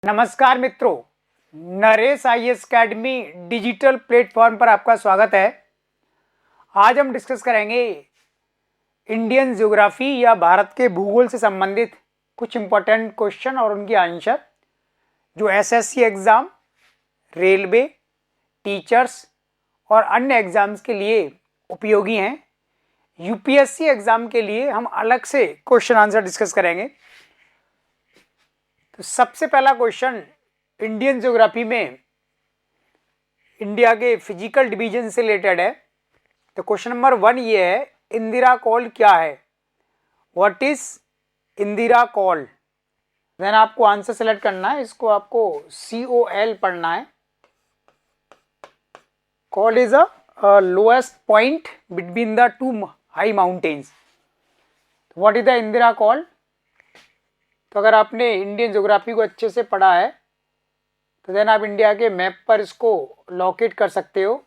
नमस्कार मित्रों, Naresh IAS academy digital platform पर आपका स्वागत है। आज हम डिस्कस करेंगे इंडियन ज्योग्राफी या भारत के भूगोल से संबंधित कुछ इंपॉर्टेंट क्वेश्चन और उनके आंसर जो एसएससी एग्जाम, रेलवे, टीचर्स और अन्य एग्जाम्स के लिए उपयोगी हैं। यूपीएससी एग्जाम के लिए हम अलग से क्वेश्चन आंसर डिस्कस करेंगे। तो सबसे पहला क्वेश्चन इंडियन ज्योग्राफी में इंडिया के फिजिकल डिवीजन से रिलेटेड है। तो क्वेश्चन नंबर 1 ये है, इंदिरा कॉल क्या है? What is Indira col? Then आपको आंसर सेलेक्ट करना है। इसको आपको COL पढ़ना है। Col is a lowest point between the two high mountains. What is the Indira col? तो अगर आपने इंडियन ज्योग्राफी को अच्छे से पढ़ा है तो देन आप इंडिया के मैप पर इसको लोकेट कर सकते हो।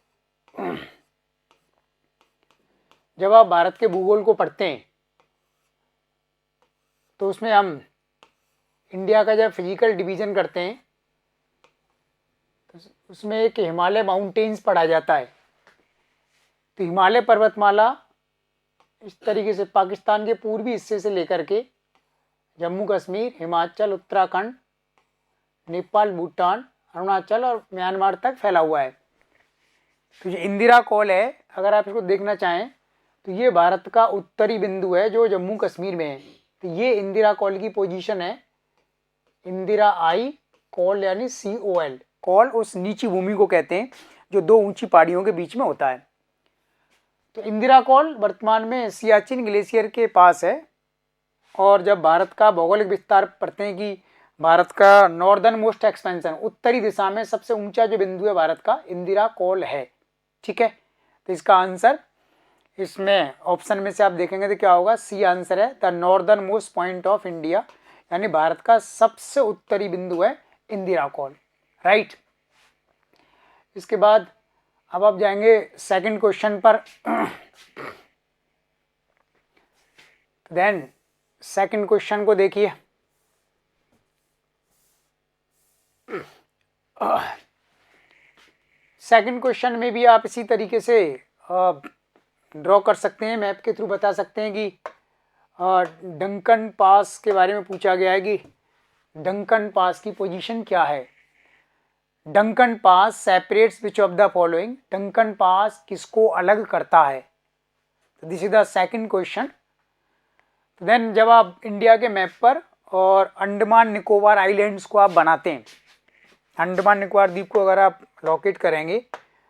जब आप भारत के भूगोल को पढ़ते हैं तो उसमें हम इंडिया का जब फिजिकल डिवीजन करते हैं तो उसमें एक हिमालय माउंटेन्स पढ़ा जाता है। तो हिमालय पर्वतमाला इस तरीके से पाकिस्तान के पूर्वी हिस्से से लेकर के जम्मू कश्मीर, हिमाचल, उत्तराखंड, नेपाल, भूटान, अरुणाचल और म्यांमार तक फैला हुआ है। तो ये इंदिरा कॉल है। अगर आप इसको देखना चाहें तो ये भारत का उत्तरी बिंदु है जो जम्मू कश्मीर में है। तो ये इंदिरा कॉल की पोजीशन है। इंदिरा आई कॉल यानी COL। कॉल उस नीची भूमि को कहते हैं जो दो ऊंची पहाड़ियों के बीच में होता है। तो इंदिरा कॉल वर्तमान में सियाचिन ग्लेशियर के पास है। और जब भारत का भौगोलिक विस्तार पढ़ते हैं कि भारत का नॉर्दर्न मोस्ट एक्सपेंशन, उत्तरी दिशा में सबसे ऊंचा जो बिंदु है भारत का, इंदिरा कॉल है। ठीक है, तो इसका आंसर इसमें ऑप्शन में से आप देखेंगे तो क्या होगा? C आंसर है। The northern most point of India, यानी भारत का सबसे उत्तरी बिंदु है इंदिरा कॉल। राइट। इसके बाद अब आप जाएंगे सेकंड क्वेश्चन पर। देन सेकंड क्वेश्चन को देखिए। सेकंड क्वेश्चन में भी आप इसी तरीके से ड्रॉ कर सकते हैं, मैप के थ्रू बता सकते हैं कि डंकन पास के बारे में पूछा गया है कि डंकन पास की पोजीशन क्या है। Duncan pass separates which of the following? Duncan pass किसको अलग करता है? तो this is the second question. Then जब आप इंडिया के मैप पर और अंडमान निकोबार आइलैंड्स को आप बनाते हैं, अंडमान निकोबार द्वीप को अगर आप लोकेट करेंगे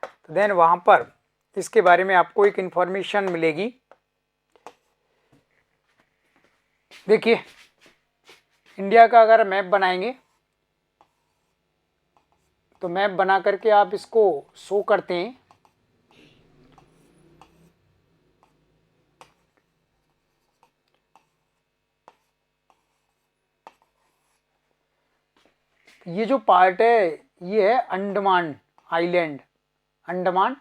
तो देन वहां पर इसके बारे में आपको एक इंफॉर्मेशन मिलेगी। देखिए, इंडिया का अगर मैप बनाएंगे तो मैप बना करके आप इसको शो करते हैं। ये जो पार्ट है ये है अंडमान आइलैंड, अंडमान,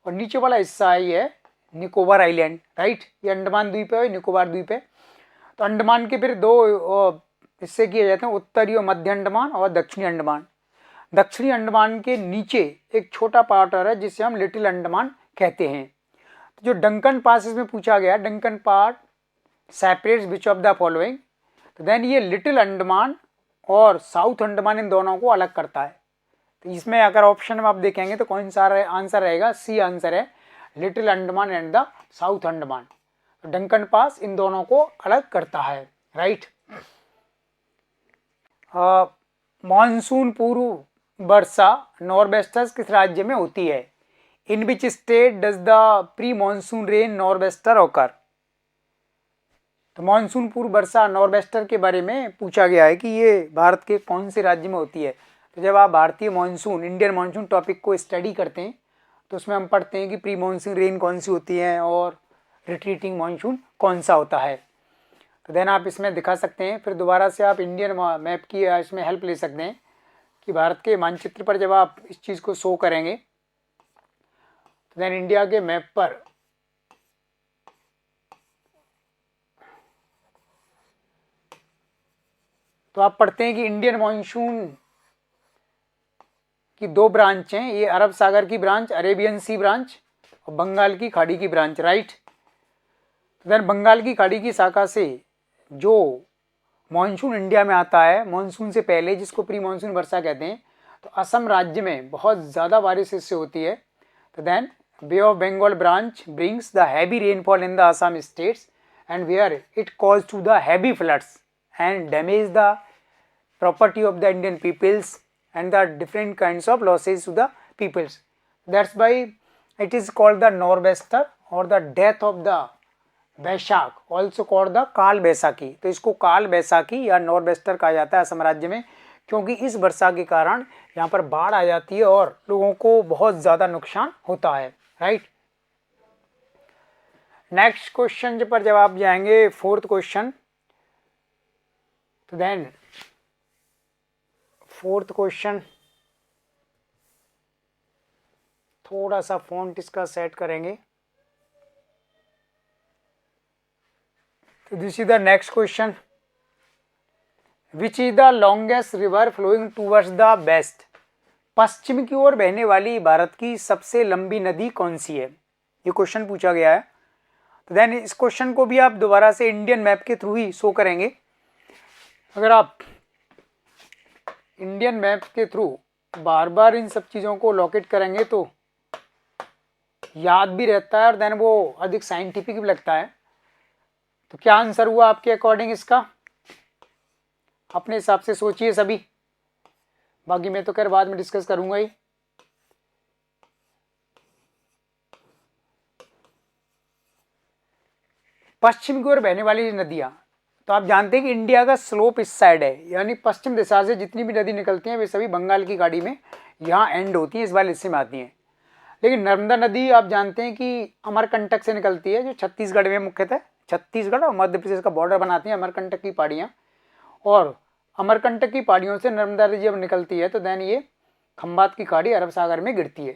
और नीचे वाला हिस्सा है ये है निकोबार आइलैंड। राइट, ये अंडमान द्वीप है, निकोबार द्वीप है। तो अंडमान के फिर दो हिस्से किए जाते हैं, उत्तरी और मध्य अंडमान और दक्षिणी अंडमान। दक्षिणी अंडमान के नीचे एक छोटा पार्ट और है जिसे हम लिटिल अंडमान कहते हैं। तो जो डंकन पास इसमें पूछा गया, Duncan part separates which of the following? तो देन ये लिटिल अंडमान और साउथ अंडमान, इन दोनों को अलग करता है। तो इसमें अगर ऑप्शन में आप देखेंगे तो कौन सा आंसर रहेगा? C आंसर है, little Andaman and the south Andaman. तो डंकन पास इन दोनों को अलग करता है। राइट। मॉनसून पूर्व वर्षा नॉर्वेस्टर्स किस राज्य में होती है? In which state does the pre monsoon rain norwester occur? तो मॉनसून पूर्व वर्षा नॉर्वेस्टर के बारे में पूछा गया है कि ये भारत के कौन से राज्य में होती है। तो जब आप भारतीय मॉनसून, इंडियन मॉनसून टॉपिक को स्टडी करते हैं तो उसमें हम पढ़ते हैं कि प्री मॉनसून रेन कौन सी होती है और रिट्रीटिंग मॉनसून कौन सा होता है। तो देन आप इसमें दिखा सकते हैं। फिर दोबारा से आप इंडियन मैप की इसमें हेल्प ले सकते हैं कि भारत के मानचित्र पर जब आप इस चीज़ को शो करेंगे तो देन इंडिया के मैप पर तो आप पढ़ते हैं कि इंडियन मॉनसून की दो ब्रांच हैं, ये अरब सागर की ब्रांच, अरेबियन सी ब्रांच, और बंगाल की खाड़ी की ब्रांच, राइट। तो देन बंगाल की खाड़ी की शाखा से जो मानसून इंडिया में आता है मानसून से पहले, जिसको प्री मानसून वर्षा कहते हैं, तो असम राज्य में बहुत ज़्यादा बारिश इससे होती है। तो then bay of Bengal branch brings the heavy rainfall in the Assam states and where it cause to the heavy floods and damage the property of the Indian peoples and the different kinds of losses to the peoples. That's why it is called the nor'wester or the death of the Vaishakh, also called the काल बैसाखी। तो इसको काल बैसाखी या nor'wester कहा जाता है असम राज्य में, क्योंकि इस वर्षा के कारण यहाँ पर बाढ़ आ जाती है और लोगों को बहुत ज़्यादा नुकसान होता है, राइट। नेक्स्ट क्वेश्चन पर जब आप जाएंगे, फोर्थ क्वेश्चन, तो देन फोर्थ क्वेश्चन, थोड़ा सा फॉन्ट इसका सेट करेंगे। तो this is the next question, which is the longest river flowing towards the west. पश्चिम की ओर बहने वाली भारत की सबसे लंबी नदी कौन सी है, ये क्वेश्चन पूछा गया है। तो देन इस क्वेश्चन को भी आप दोबारा से इंडियन मैप के थ्रू ही शो करेंगे। अगर आप इंडियन मैप के थ्रू बार बार इन सब चीज़ों को लोकेट करेंगे तो याद भी रहता है और देन वो अधिक साइंटिफिक भी लगता है। तो क्या आंसर हुआ आपके अकॉर्डिंग इसका, अपने हिसाब से सोचिए सभी, बाकी मैं तो खैर बाद में डिस्कस करूंगा ही। पश्चिम की ओर बहने वाली नदियां, तो आप जानते हैं कि इंडिया का स्लोप इस साइड है, यानी पश्चिम दिशा से जितनी भी नदी निकलती हैं वे सभी बंगाल की खाड़ी में यहाँ एंड होती हैं, इस वाले हिस्से में आती हैं। लेकिन नर्मदा नदी आप जानते हैं कि अमरकंटक से निकलती है, जो छत्तीसगढ़ में मुख्यतः छत्तीसगढ़ और मध्य प्रदेश का बॉर्डर बनाती हैं अमरकंटक की पहाड़ियाँ, और अमरकंटक की पहाड़ियों से नर्मदा नदी जब निकलती है तो देन ये खंबात की खाड़ी अरब सागर में गिरती है।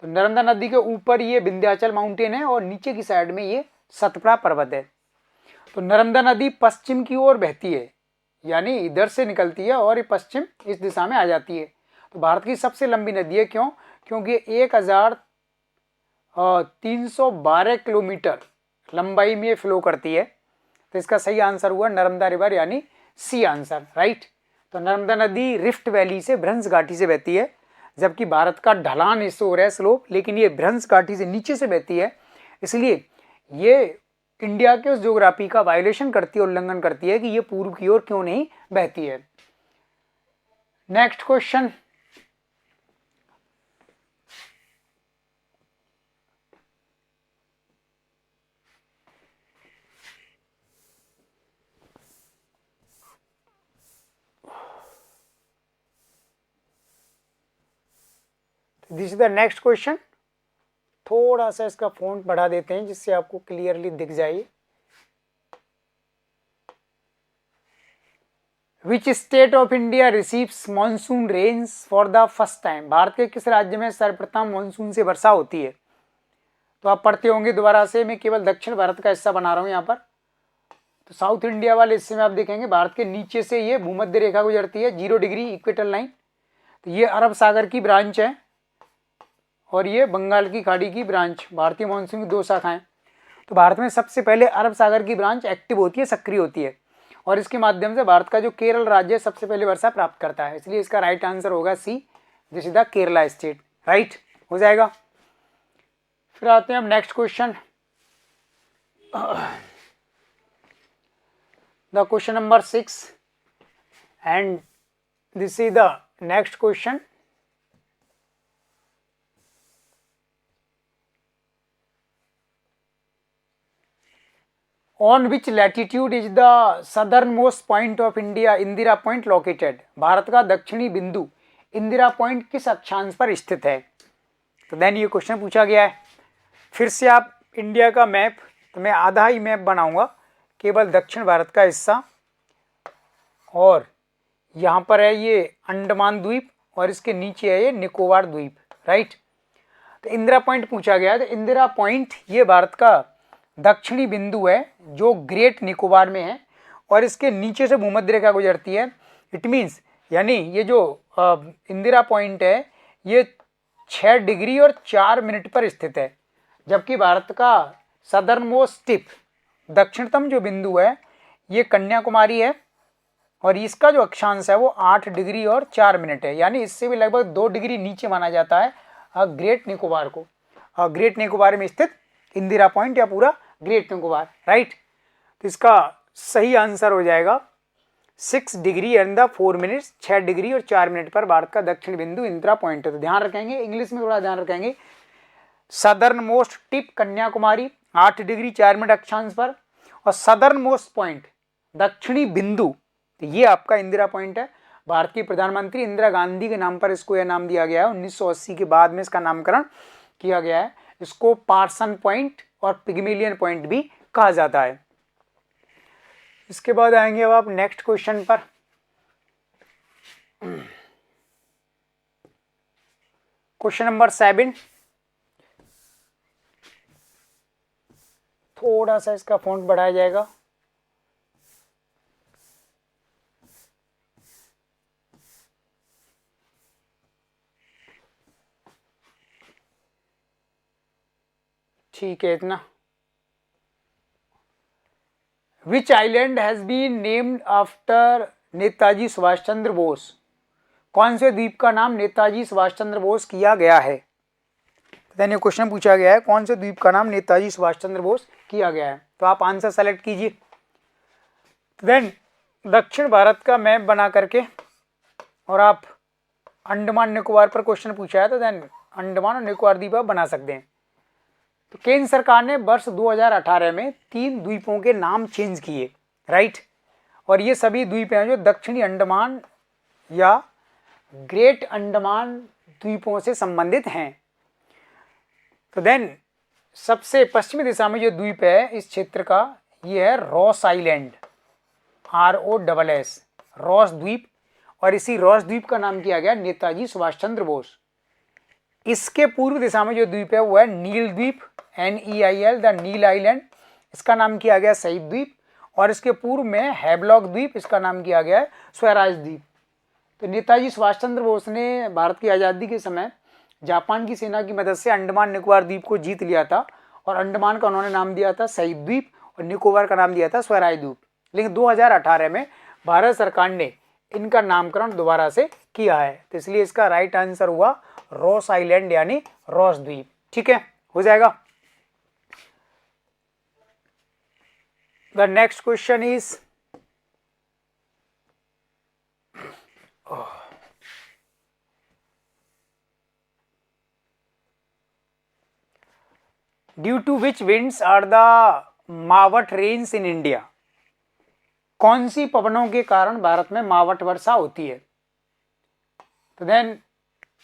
तो नर्मदा नदी के ऊपर ये विंध्याचल माउंटेन है और नीचे की साइड में ये सतपुड़ा पर्वत है। तो नर्मदा नदी पश्चिम की ओर बहती है, यानी इधर से निकलती है और ये पश्चिम इस दिशा में आ जाती है। तो भारत की सबसे लंबी नदी है, क्यों? क्योंकि 1312 किलोमीटर लंबाई में फ्लो करती है। तो इसका सही आंसर हुआ नर्मदा रिवर, यानी सी आंसर, राइट। तो नर्मदा नदी रिफ्ट वैली से भ्रंश घाटी से बहती है, जबकि भारत का ढलान हिस्सा हो रहा है स्लोप, लेकिन ये भ्रंश घाटी से नीचे से बहती है, इसलिए ये इंडिया के उस ज्योग्राफी का वायोलेशन करती है, उल्लंघन करती है कि ये पूर्व की ओर क्यों नहीं बहती है। Next question, this is the next question. थोड़ा सा इसका फॉन्ट बढ़ा देते हैं जिससे आपको क्लियरली दिख जाए। Which state of India receives monsoon rains for the first time. Bharat के किस राज्य में सर्वप्रथम मानसून से वर्षा होती है? तो आप पढ़ते होंगे दोबारा से, मैं केवल दक्षिण भारत का हिस्सा बना रहा हूँ यहाँ पर। तो साउथ इंडिया वाले हिस्से में आप देखेंगे भारत के नीचे से ये भूमध्य रेखा गुजरती है, 0 डिग्री इक्वेटर लाइन। तो ये अरब सागर की ब्रांच है और ये बंगाल की खाड़ी की ब्रांच, भारतीय मानसून की 2 शाखाएं। तो भारत में सबसे पहले अरब सागर की ब्रांच एक्टिव होती है, सक्रिय होती है, और इसके माध्यम से भारत का जो केरल राज्य सबसे पहले वर्षा प्राप्त करता है, इसलिए इसका राइट आंसर होगा C, this is the Kerala state, right हो जाएगा। फिर आते हैं हम next question, the question number 6 and this is the next question. On which latitude is the southernmost point of India Indira point located? Bharat का दक्षिणी बिंदु इंदिरा पॉइंट किस अक्षांश पर स्थित है? तो देन ये क्वेश्चन पूछा गया है। फिर से आप इंडिया का मैप, तो मैं आधा ही मैप बनाऊंगा, केवल दक्षिण भारत का हिस्सा, और यहाँ पर है ये अंडमान द्वीप और इसके नीचे है ये निकोबार द्वीप, राइट। तो इंदिरा पॉइंट पूछा गया है, तो इंदिरा पॉइंट ये भारत का दक्षिणी बिंदु है जो ग्रेट निकोबार में है और इसके नीचे से भूमध्य रेखा गुजरती है। इट मीन्स यानी ये जो इंदिरा पॉइंट है ये 6 डिग्री और 4 मिनट पर स्थित है, जबकि भारत का सदर्न मोस्ट टिप, दक्षिणतम जो बिंदु है ये कन्याकुमारी है और इसका जो अक्षांश है वो 8 डिग्री और 4 मिनट है, यानी इससे भी लगभग 2 डिग्री नीचे माना जाता है ग्रेट निकोबार को। ग्रेट निकोबार में स्थित इंदिरा पॉइंट या पूरा ग्रेट निकोबार, राइट। तो इसका सही आंसर हो जाएगा 6 डिग्री एंड 4 मिनट्स, 6 डिग्री और 4 मिनट पर भारत का दक्षिण बिंदु इंदिरा पॉइंट है। तो ध्यान रखेंगे, इंग्लिश में थोड़ा ध्यान रखेंगे, southern most tip Kanyakumari 8 degree 4 minute अक्षांश पर, और सदर्न मोस्ट पॉइंट दक्षिणी बिंदु, तो ये आपका इंदिरा पॉइंट है। भारत की प्रधानमंत्री इंदिरा गांधी के नाम पर इसको यह नाम दिया गया है। 1980 के बाद में इसका नामकरण किया गया है। इसको पार्सन पॉइंट और पिग्मेलियन पॉइंट भी कहा जाता है। इसके बाद आएंगे अब आप नेक्स्ट क्वेश्चन पर। क्वेश्चन नंबर 7, थोड़ा सा इसका फॉन्ट बढ़ाया जाएगा। ठीक है इतना। Which island has been named after Netaji Subhash Chandra Bose, कौन से द्वीप का नाम नेताजी सुभाष चंद्र बोस किया गया है। तो क्वेश्चन पूछा गया है कौन से द्वीप का नाम नेताजी सुभाष चंद्र बोस किया गया है, तो आप आंसर सेलेक्ट कीजिए। देन दक्षिण भारत का मैप बना करके, और आप अंडमान निकोबार पर क्वेश्चन पूछा है तो देन अंडमान और निकोबार द्वीप आप बना सकते हैं। तो केंद्र सरकार ने वर्ष 2018 में 3 द्वीपों के नाम चेंज किए, राइट। और ये सभी द्वीप हैं जो दक्षिणी अंडमान या ग्रेट अंडमान द्वीपों से संबंधित हैं। तो देन सबसे पश्चिमी दिशा में जो द्वीप है इस क्षेत्र का, ये है रॉस आइलैंड, ROSS, रॉस द्वीप। और इसी रॉस द्वीप का नाम किया गया नेताजी सुभाष चंद्र बोस। इसके पूर्व दिशा में जो द्वीप है वो है नील द्वीप, NEIL, द नील आइलैंड, इसका नाम किया गया शहीद द्वीप। और इसके पूर्व में हैवलॉक द्वीप, इसका नाम किया गया है स्वराज द्वीप। तो नेताजी सुभाष चंद्र बोस ने भारत की आज़ादी के समय जापान की सेना की मदद से अंडमान निकोबार द्वीप को जीत लिया था, और अंडमान का उन्होंने नाम दिया था शहीद द्वीप और निकोबार का नाम दिया था स्वराज द्वीप। लेकिन 2018 में भारत सरकार ने इनका नामकरण दोबारा से किया है, तो इसलिए इसका राइट आंसर हुआ रॉस आइलैंड यानी रॉस द्वीप। ठीक है, हो जाएगा। The next question is due to which winds are the mawat rains in India, कौन सी पवनों के कारण भारत में मावट वर्षा होती है। तो देन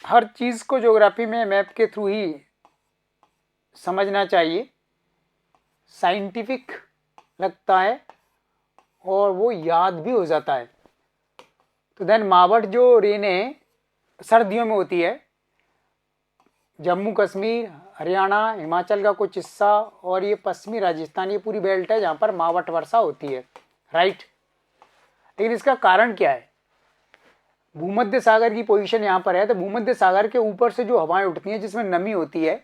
हर चीज़ को ज्योग्राफी में मैप के थ्रू ही समझना चाहिए, साइंटिफिक लगता है और वो याद भी हो जाता है। तो देन मावट जो रेन है सर्दियों में होती है, जम्मू कश्मीर, हरियाणा, हिमाचल का कुछ हिस्सा और ये पश्चिमी राजस्थान, ये पूरी बेल्ट है जहाँ पर मावट वर्षा होती है, राइट। लेकिन इसका कारण क्या है, भूमध्य सागर की पोजीशन यहाँ पर है, तो भूमध्य सागर के ऊपर से जो हवाएं उठती हैं जिसमें नमी होती है,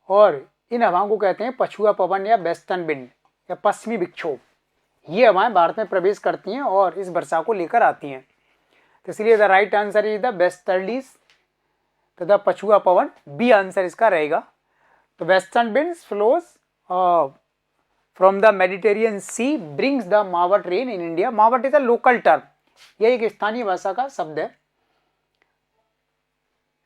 और इन हवाओं को कहते हैं पछुआ पवन या वेस्टर्न विंड या पश्चिमी विक्षोभ। ये हवाएं भारत में प्रवेश करती हैं और इस वर्षा को लेकर आती हैं। तो इसलिए the right answer is the westerlies तथा पछुआ पवन, बी आंसर इसका रहेगा। तो western winds flows from the Mediterranean sea brings the mawat rain in India. Mawat is a local term, यह एक स्थानीय भाषा का शब्द है।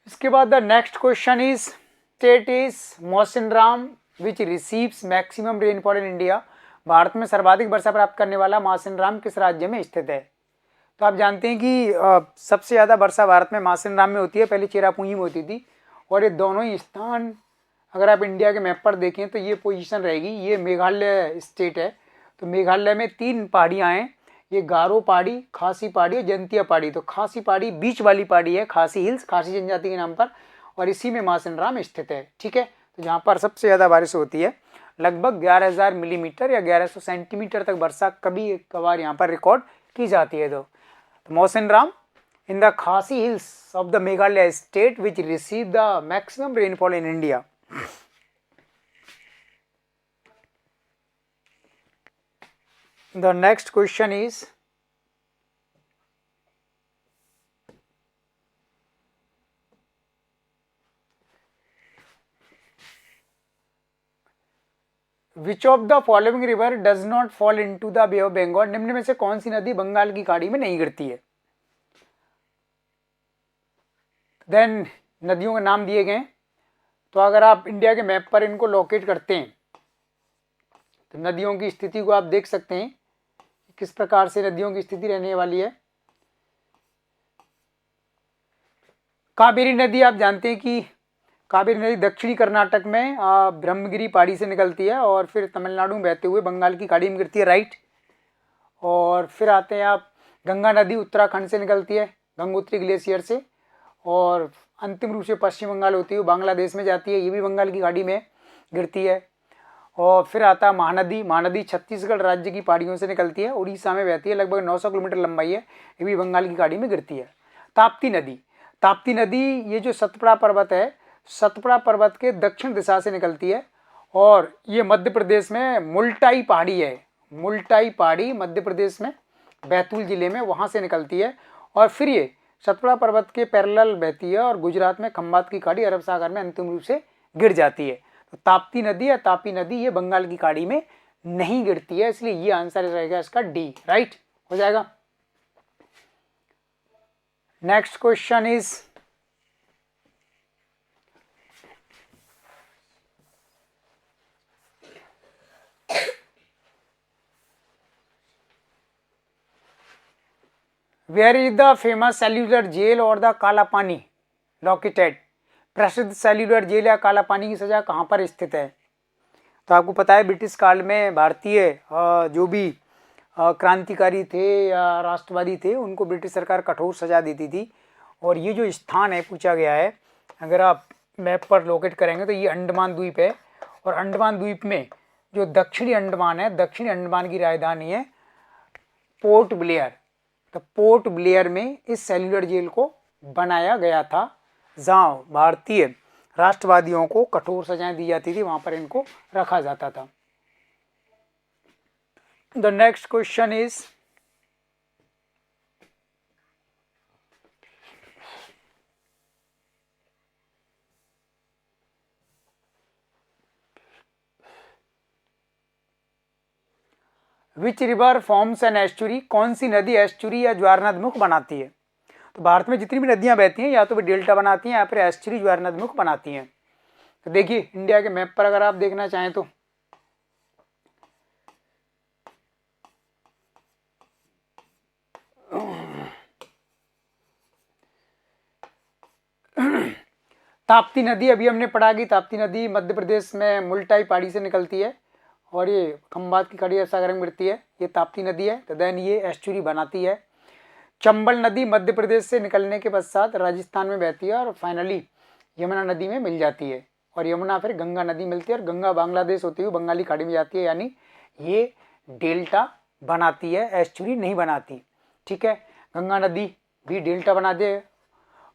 इसके बाद the next question is state is Mawsynram which receives maximum rainfall in India. Bharat में सर्वाधिक वर्षा प्राप्त करने वाला मौसिनराम किस राज्य में स्थित है। तो आप जानते हैं कि सबसे ज़्यादा वर्षा भारत में मौसिनराम में होती है, पहले चेरापूंजी में होती थी। और ये दोनों ही स्थान अगर आप इंडिया के मैप पर देखें तो ये पोजीशन रहेगी। ये मेघालय स्टेट है, तो मेघालय में 3 पहाड़ियाँ हैं, ये गारो पहाड़ी, खासी पहाड़ी और जयंतिया पहाड़ी। तो खासी पहाड़ी बीच वाली पहाड़ी है, खासी हिल्स, खासी जनजाति के नाम पर, और इसी में मौसिनराम स्थित है। ठीक है, तो जहाँ पर सबसे ज़्यादा बारिश होती है, लगभग 11,000 मिलीमीटर या 1100 सेंटीमीटर तक वर्षा कभी कभार यहाँ पर रिकॉर्ड की जाती है। तो Mawsynram in the Khasi Hills of the Meghalaya state which receive the maximum rainfall in India. The next question is, which of the following river does not fall into the Bay of Bengal? निम्न में से कौन सी नदी बंगाल की खाड़ी में नहीं गिरती है? देन नदियों के नाम दिए गए। तो अगर आप इंडिया के मैप पर इनको लोकेट करते हैं तो नदियों की स्थिति को आप देख सकते हैं किस प्रकार से नदियों की स्थिति रहने वाली है। कावेरी नदी आप जानते हैं कि कावेरी नदी दक्षिणी कर्नाटक में ब्रह्मगिरी पहाड़ी से निकलती है और फिर तमिलनाडु में बहते हुए बंगाल की खाड़ी में गिरती है, राइट। और फिर आते हैं आप, गंगा नदी उत्तराखंड से निकलती है गंगोत्री ग्लेशियर से और अंतिम रूप से पश्चिम बंगाल होती हुई बांग्लादेश में जाती है, ये भी बंगाल की खाड़ी में गिरती है। और फिर आता है महानदी। महानदी छत्तीसगढ़ राज्य की पहाड़ियों से निकलती है, उड़ीसा में बहती है, लगभग 900 किलोमीटर लंबाई है, ये भी बंगाल की खाड़ी में गिरती है। ताप्ती नदी, ताप्ती नदी ये जो सतपुड़ा पर्वत है, सतपुड़ा पर्वत के दक्षिण दिशा से निकलती है और ये मध्य प्रदेश में मुल्टाई पहाड़ी है, मुल्टाई पहाड़ी मध्य प्रदेश में बैतूल जिले में, वहाँ से निकलती है और फिर ये सतपुड़ा पर्वत के पैरेलल बहती है और गुजरात में खंबात की खाड़ी अरब सागर में अंतिम रूप से गिर जाती है। तो ताप्ती नदी या तापी नदी ये बंगाल की खाड़ी में नहीं गिरती है, इसलिए ये आंसर रहेगा इसका डी, राइट हो जाएगा। Next question is, where is the famous cellular jail और द काला पानी लोकेटेड? प्रसिद्ध सेल्यूलर जेल या काला पानी की सजा कहाँ पर स्थित है? तो आपको पता है ब्रिटिश काल में भारतीय जो भी क्रांतिकारी थे या राष्ट्रवादी थे उनको ब्रिटिश सरकार कठोर सजा देती थी और ये जो स्थान है पूछा गया है, अगर आप मैप पर लोकेट करेंगे तो ये अंडमान द्वीप है और अंडमान द्वीप में जो दक्षिणी अंडमान है, दक्षिणी अंडमान की राजधानी है पोर्ट ब्लेयर। तो पोर्ट ब्लेयर में इस सेल्यूलर जेल को बनाया गया था जहाँ भारतीय राष्ट्रवादियों को कठोर सजाएं दी जाती थी, वहां पर इनको रखा जाता था। The next question is, which river forms an estuary? कौन सी नदी एस्चुरी या ज्वारनदमुख बनाती है? तो भारत में जितनी भी नदियां बहती हैं या तो वे डेल्टा बनाती हैं या फिर एस्चुरी ज्वारनदमुख बनाती हैं। तो देखिए इंडिया के मैप पर अगर आप देखना चाहें तो ताप्ती नदी अभी हमने पढ़ा कि ताप्ती नदी मध्य प्रदेश में मुल्टाई पहाड़ी से निकलती है और ये खंबात की खाड़ी सागर में गिरती है, ये ताप्ती नदी है। तो देन ये एस्चुरी बनाती है। चंबल नदी मध्य प्रदेश से निकलने के पश्चात राजस्थान में बहती है और फाइनली यमुना नदी में मिल जाती है और यमुना फिर गंगा नदी मिलती है और गंगा बांग्लादेश होती हुई बंगाली खाड़ी में जाती है, यानी ये डेल्टा बनाती है, एस्चुरी नहीं बनाती, ठीक है। गंगा नदी भी डेल्टा बनाती है।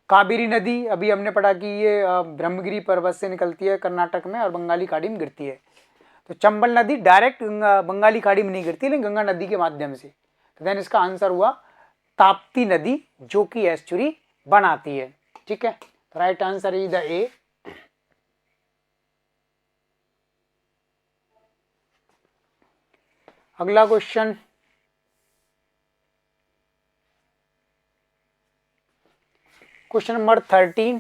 कावेरी नदी अभी हमने पढ़ा कि ये ब्रह्मगिरी पर्वत से निकलती है कर्नाटक में और बंगाली खाड़ी में गिरती है। तो चंबल नदी डायरेक्ट बंगाली खाड़ी में नहीं गिरती लेकिन गंगा नदी के माध्यम से। तो देन इसका आंसर हुआ ताप्ती नदी जो कि एस्चुरी बनाती है, ठीक है। तो right answer is the A. अगला question, question number 13,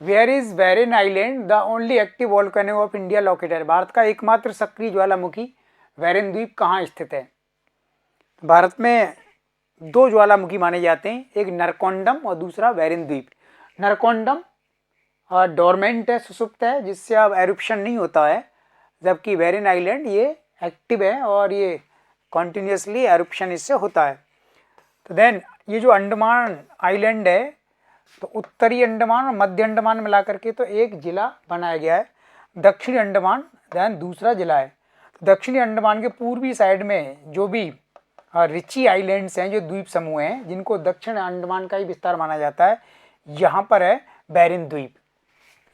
where is Barren island the only active volcano of India located? Bharat का एकमात्र सक्रिय ज्वालामुखी वेरिन द्वीप कहाँ स्थित है? भारत में दो ज्वालामुखी माने जाते हैं, एक नरकोंडम और दूसरा वेरिन द्वीप। नरकोंडम डोरमेंट है, सुसुप्त है, जिससे अब एरुप्शन नहीं होता है, जबकि वेरिन आइलैंड ये एक्टिव है और ये कॉन्टिन्यूसली एरुप्शन इससे होता है। तो देन ये जो अंडमान आइलैंड है तो उत्तरी अंडमान और मध्य अंडमान मिला करके तो एक जिला बनाया गया है, दक्षिणी अंडमान देन दूसरा जिला है। दक्षिणी अंडमान के पूर्वी साइड में जो भी रिची आइलैंड्स हैं, जो द्वीप समूह हैं, जिनको दक्षिण अंडमान का ही विस्तार माना जाता है, यहाँ पर है बैरिन द्वीप।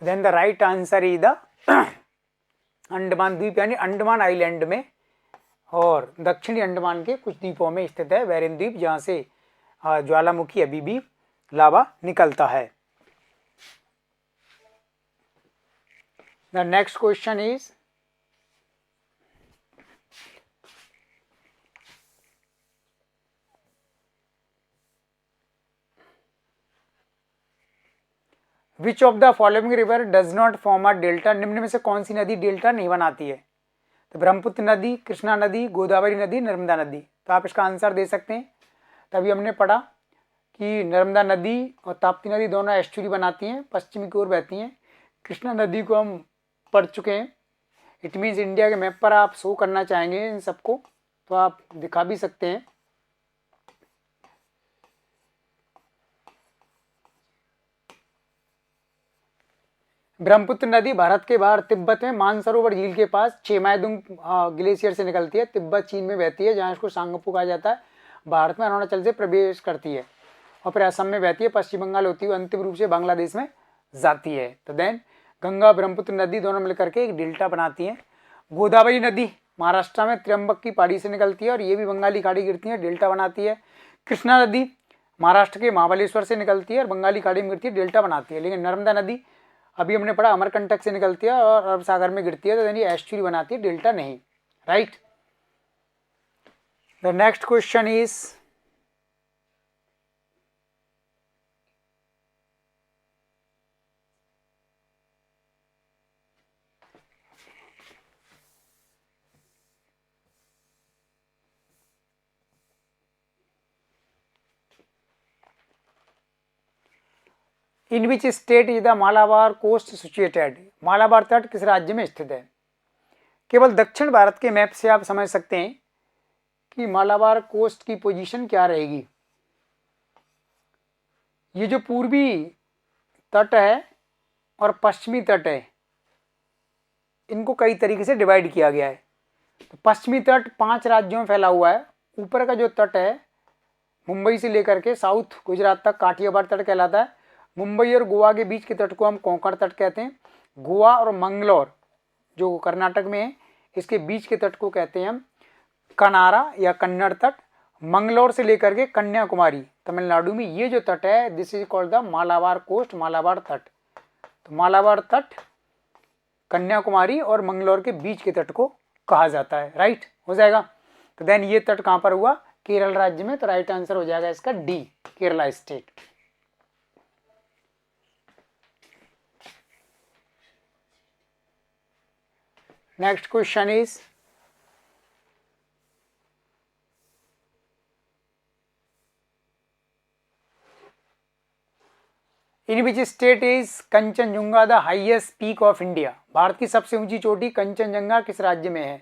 Then the right answer is the Andaman द्वीप, यानी अंडमान आइलैंड में और दक्षिणी अंडमान के कुछ द्वीपों में स्थित है बैरिन द्वीप, जहाँ से ज्वालामुखी अभी भी लावा निकलता है। The next question is which of the following river does not form a delta, निम्न में से कौन सी नदी डेल्टा नहीं बनाती है? तो ब्रह्मपुत्र नदी, कृष्णा नदी, गोदावरी नदी, नर्मदा नदी। तो आप इसका आंसर दे सकते हैं। तभी हमने पढ़ा कि नर्मदा नदी और ताप्ती नदी दोनों एस्चुरी बनाती हैं, पश्चिमी की ओर बहती हैं। कृष्णा नदी को हम पढ़ चुके हैं। इट मीन्स इंडिया के मैप पर आप शो करना चाहेंगे इन सबको तो आप दिखा भी सकते हैं। ब्रह्मपुत्र नदी भारत के बाहर तिब्बत में मानसरोवर झील के पास छेमायदुंग ग्लेशियर से निकलती है, तिब्बत चीन में बहती है, जहाँ इसको सांगपू कहा जाता है। भारत में अरुणाचल से प्रवेश करती है और फिर असम में बहती है, पश्चिम बंगाल होती हुई अंतिम रूप से बांग्लादेश में जाती है। तो देन गंगा ब्रह्मपुत्र नदी दोनों मिलकर के एक डेल्टा बनाती है। गोदावरी नदी महाराष्ट्र में त्र्यंबक की पहाड़ी से निकलती है और ये भी बंगाली खाड़ी गिरती है, डेल्टा बनाती है। कृष्णा नदी महाराष्ट्र के महाबलेश्वर से निकलती है और बंगाली खाड़ी में गिरती है, डेल्टा बनाती है। लेकिन नर्मदा नदी अभी हमने पढ़ा अमरकंटक से निकलती है और अरब सागर में गिरती है, तो यानी एस्चुरी बनाती है, डेल्टा नहीं। Right. The next question is in which state is the Malabar coast situated, Malabar तट किस राज्य में स्थित है? केवल दक्षिण भारत के मैप से आप समझ सकते हैं कि मालाबार कोस्ट की पोजीशन क्या रहेगी। ये जो पूर्वी तट है और पश्चिमी तट है, इनको कई तरीके से डिवाइड किया गया है। तो पश्चिमी तट 5 राज्यों में फैला हुआ है। ऊपर का जो तट है मुंबई से लेकर के साउथ गुजरात तक काठियावाड़ तट कहलाता है। मुंबई और गोवा के बीच के तट को हम कोंकण तट कहते हैं। गोवा और मंगलोर जो कर्नाटक में है, इसके बीच के तट को कहते हैं हम कनारा या कन्नड़ तट। मंगलोर से लेकर के कन्याकुमारी तमिलनाडु में ये जो तट है, this is called the Malabar coast, Malabar तट। तो मालाबार तट कन्याकुमारी और मंगलोर के बीच के तट को कहा जाता है। राइट हो जाएगा। तो देन ये तट कहां पर हुआ? केरल राज्य में। तो राइट आंसर हो जाएगा इसका D, Kerala state. Next question is in which state is Kanchenjunga the highest peak of India, Bharat की सबसे ऊंची चोटी कंचनजंगा किस राज्य में है?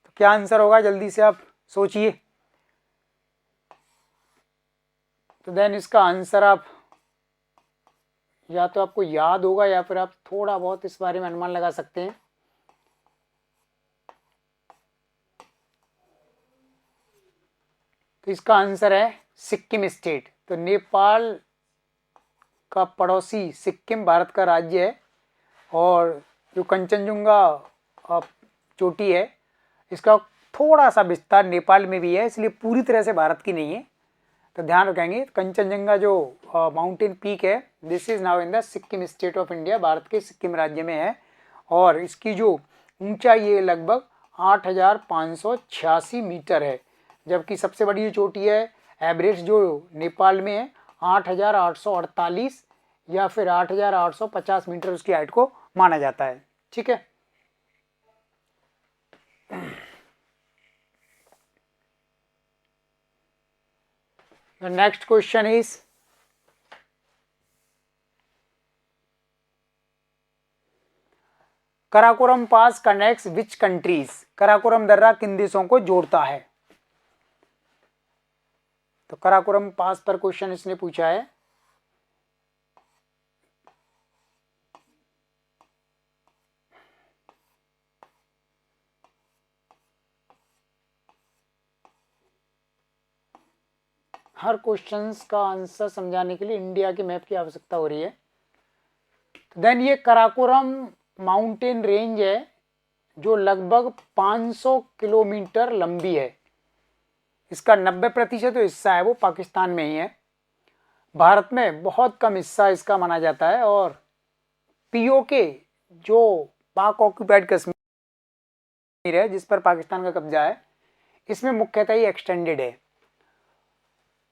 तो क्या आंसर होगा? जल्दी से आप सोचिए। तो देन इसका आंसर आप या तो आपको याद होगा या फिर आप थोड़ा बहुत इस बारे में अनुमान लगा सकते हैं। तो इसका आंसर है सिक्किम स्टेट। तो नेपाल का पड़ोसी सिक्किम भारत का राज्य है और जो कंचनजुंगा चोटी है इसका थोड़ा सा विस्तार नेपाल में भी है, इसलिए पूरी तरह से भारत की नहीं है। तो ध्यान रखेंगे कंचनजंगा जो माउंटेन पीक है, this is now in the Sikkim state of India, Bharat के सिक्किम राज्य में है और इसकी जो ऊंचाई है लगभग 8,586 मीटर है, जबकि सबसे बड़ी चोटी है एवरेस्ट जो नेपाल में है 8,848 या फिर 8,850 मीटर उसकी हाइट को माना जाता है। ठीक है। The next question is Karakoram pass connects which countries, Karakoram दर्रा किन देशों को जोड़ता है? तो कराकोरम पास पर क्वेश्चन इसने पूछा है। हर क्वेश्चंस का आंसर समझाने के लिए इंडिया के मैप की आवश्यकता हो रही है। देन ये कराकोरम माउंटेन रेंज है जो लगभग 500 किलोमीटर लंबी है। इसका 90% जो हिस्सा है वो पाकिस्तान में ही है। भारत में बहुत कम हिस्सा इसका माना जाता है। और पीओके जो पाक ऑक्यूपाइड कश्मीर है जिस पर पाकिस्तान का कब्जा है, इसमें मुख्यतः ही एक्सटेंडेड है।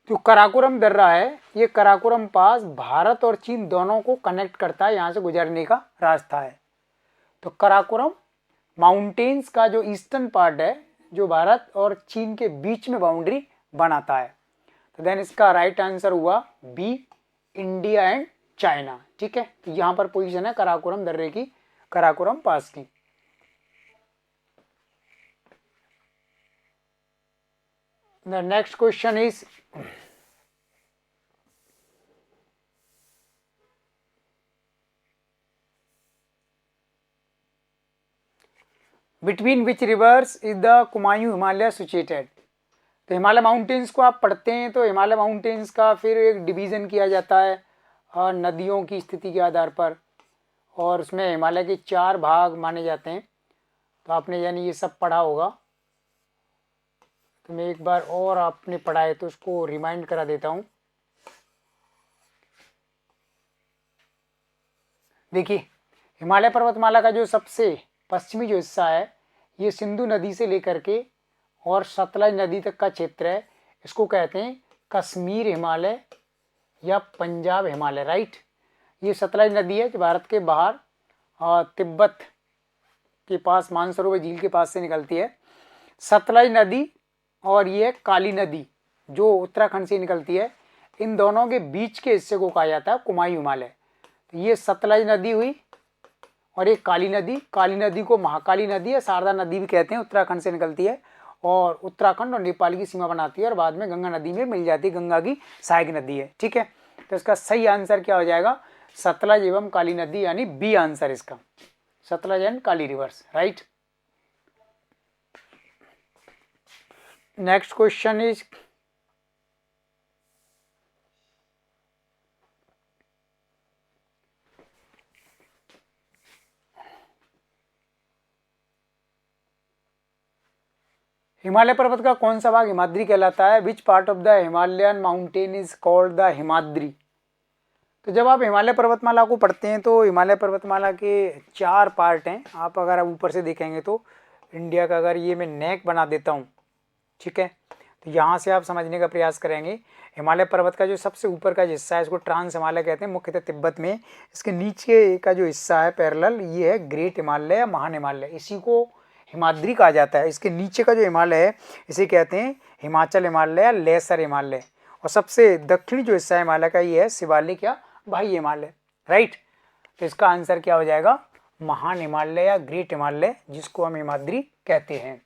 जो कराकोरम दर्रा है, ये कराकोरम पास भारत और चीन दोनों को कनेक्ट करता है, यहाँ से गुजरने का रास्ता है। तो कराकोरम माउंटेन्स का जो ईस्टर्न पार्ट है जो भारत और चीन के बीच में बाउंड्री बनाता है। तो देन इसका राइट आंसर हुआ बी, इंडिया एंड चाइना। ठीक है, तो यहां पर पोजीशन है कराकोरम दर्रे की, कराकोरम पास की। The next question is between which reverse is the Kumaon Himalaya situated. तो हिमालय माउंटेन्स को आप पढ़ते हैं तो हिमालय माउंटेन्स का फिर एक डिवीज़न किया जाता है नदियों की स्थिति के आधार पर, और उसमें हिमालय के 4 भाग माने जाते हैं। तो आपने यानी ये सब पढ़ा होगा, तो मैं एक बार और आपने पढ़ा है तो उसको रिमाइंड करा देता हूँ। देखिए, हिमालय पर्वतमाला का जो सबसे पश्चिमी जो हिस्सा है ये सिंधु नदी से लेकर के और सतलज नदी तक का क्षेत्र है। इसको कहते हैं कश्मीर हिमालय या पंजाब हिमालय, राइट। ये सतलज नदी है जो भारत के बाहर तिब्बत के पास मानसरोवर झील के पास से निकलती है। सतलज नदी और ये काली नदी जो उत्तराखंड से निकलती है, इन दोनों के बीच के हिस्से को कहा जाता है कुमायूं हिमालय। तो ये सतलज नदी हुई और एक काली नदी को महाकाली नदी या शारदा नदी भी कहते हैं, उत्तराखंड से निकलती है और उत्तराखंड और नेपाल की सीमा बनाती है और बाद में गंगा नदी में मिल जाती है, गंगा की सहायक नदी है। ठीक है, तो इसका सही आंसर क्या हो जाएगा, सतलज एवं काली नदी, यानी बी आंसर इसका, Sutlej and Kali reverse, right. Next question is Himalaya पर्वत का कौन सा भाग हिमाद्री कहलाता है। Which part of the Himalayan mountain is called the Himadri. तो जब आप हिमालय पर्वतमाला को पढ़ते हैं तो हिमालय पर्वतमाला के 4 पार्ट हैं। आप अगर आप ऊपर से देखेंगे तो इंडिया का अगर ये मैं नेक बना देता हूँ, ठीक है, तो यहाँ से आप समझने का प्रयास करेंगे। हिमालय पर्वत का जो सबसे ऊपर का हिस्सा है इसको ट्रांस हिमालय कहते हैं, मुख्यतः तिब्बत में। इसके नीचे का जो हिस्सा है पैरेलल, ये है ग्रेट हिमालय या महान हिमालय, इसी को हिमाद्री कहा जाता है। इसके नीचे का जो हिमालय है इसे कहते हैं हिमाचल हिमालय या लेसर हिमालय। और सबसे दक्षिणी जो हिस्सा है हिमालय का ये है शिवालिक या बाह्य हिमालय, राइट। तो इसका आंसर क्या हो जाएगा, महान हिमालय या ग्रेट हिमालय, जिसको हम हिमाद्री कहते हैं।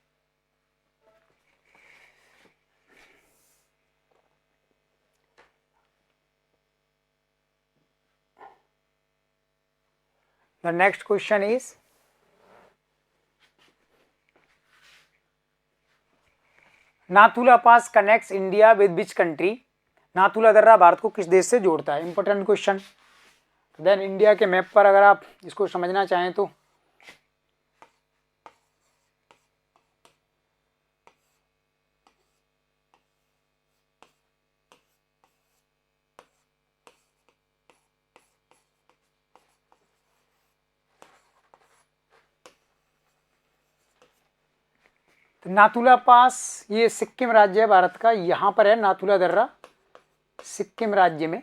The next question is Nathula pass connects India with which country. Nathula दर्रा भारत को किस देश से जोड़ता है, इंपॉर्टेंट क्वेश्चन। देन इंडिया के मैप पर अगर आप इसको समझना चाहें तो नाथुला पास ये सिक्किम राज्य है भारत का, यहाँ पर है नाथुला दर्रा सिक्किम राज्य में।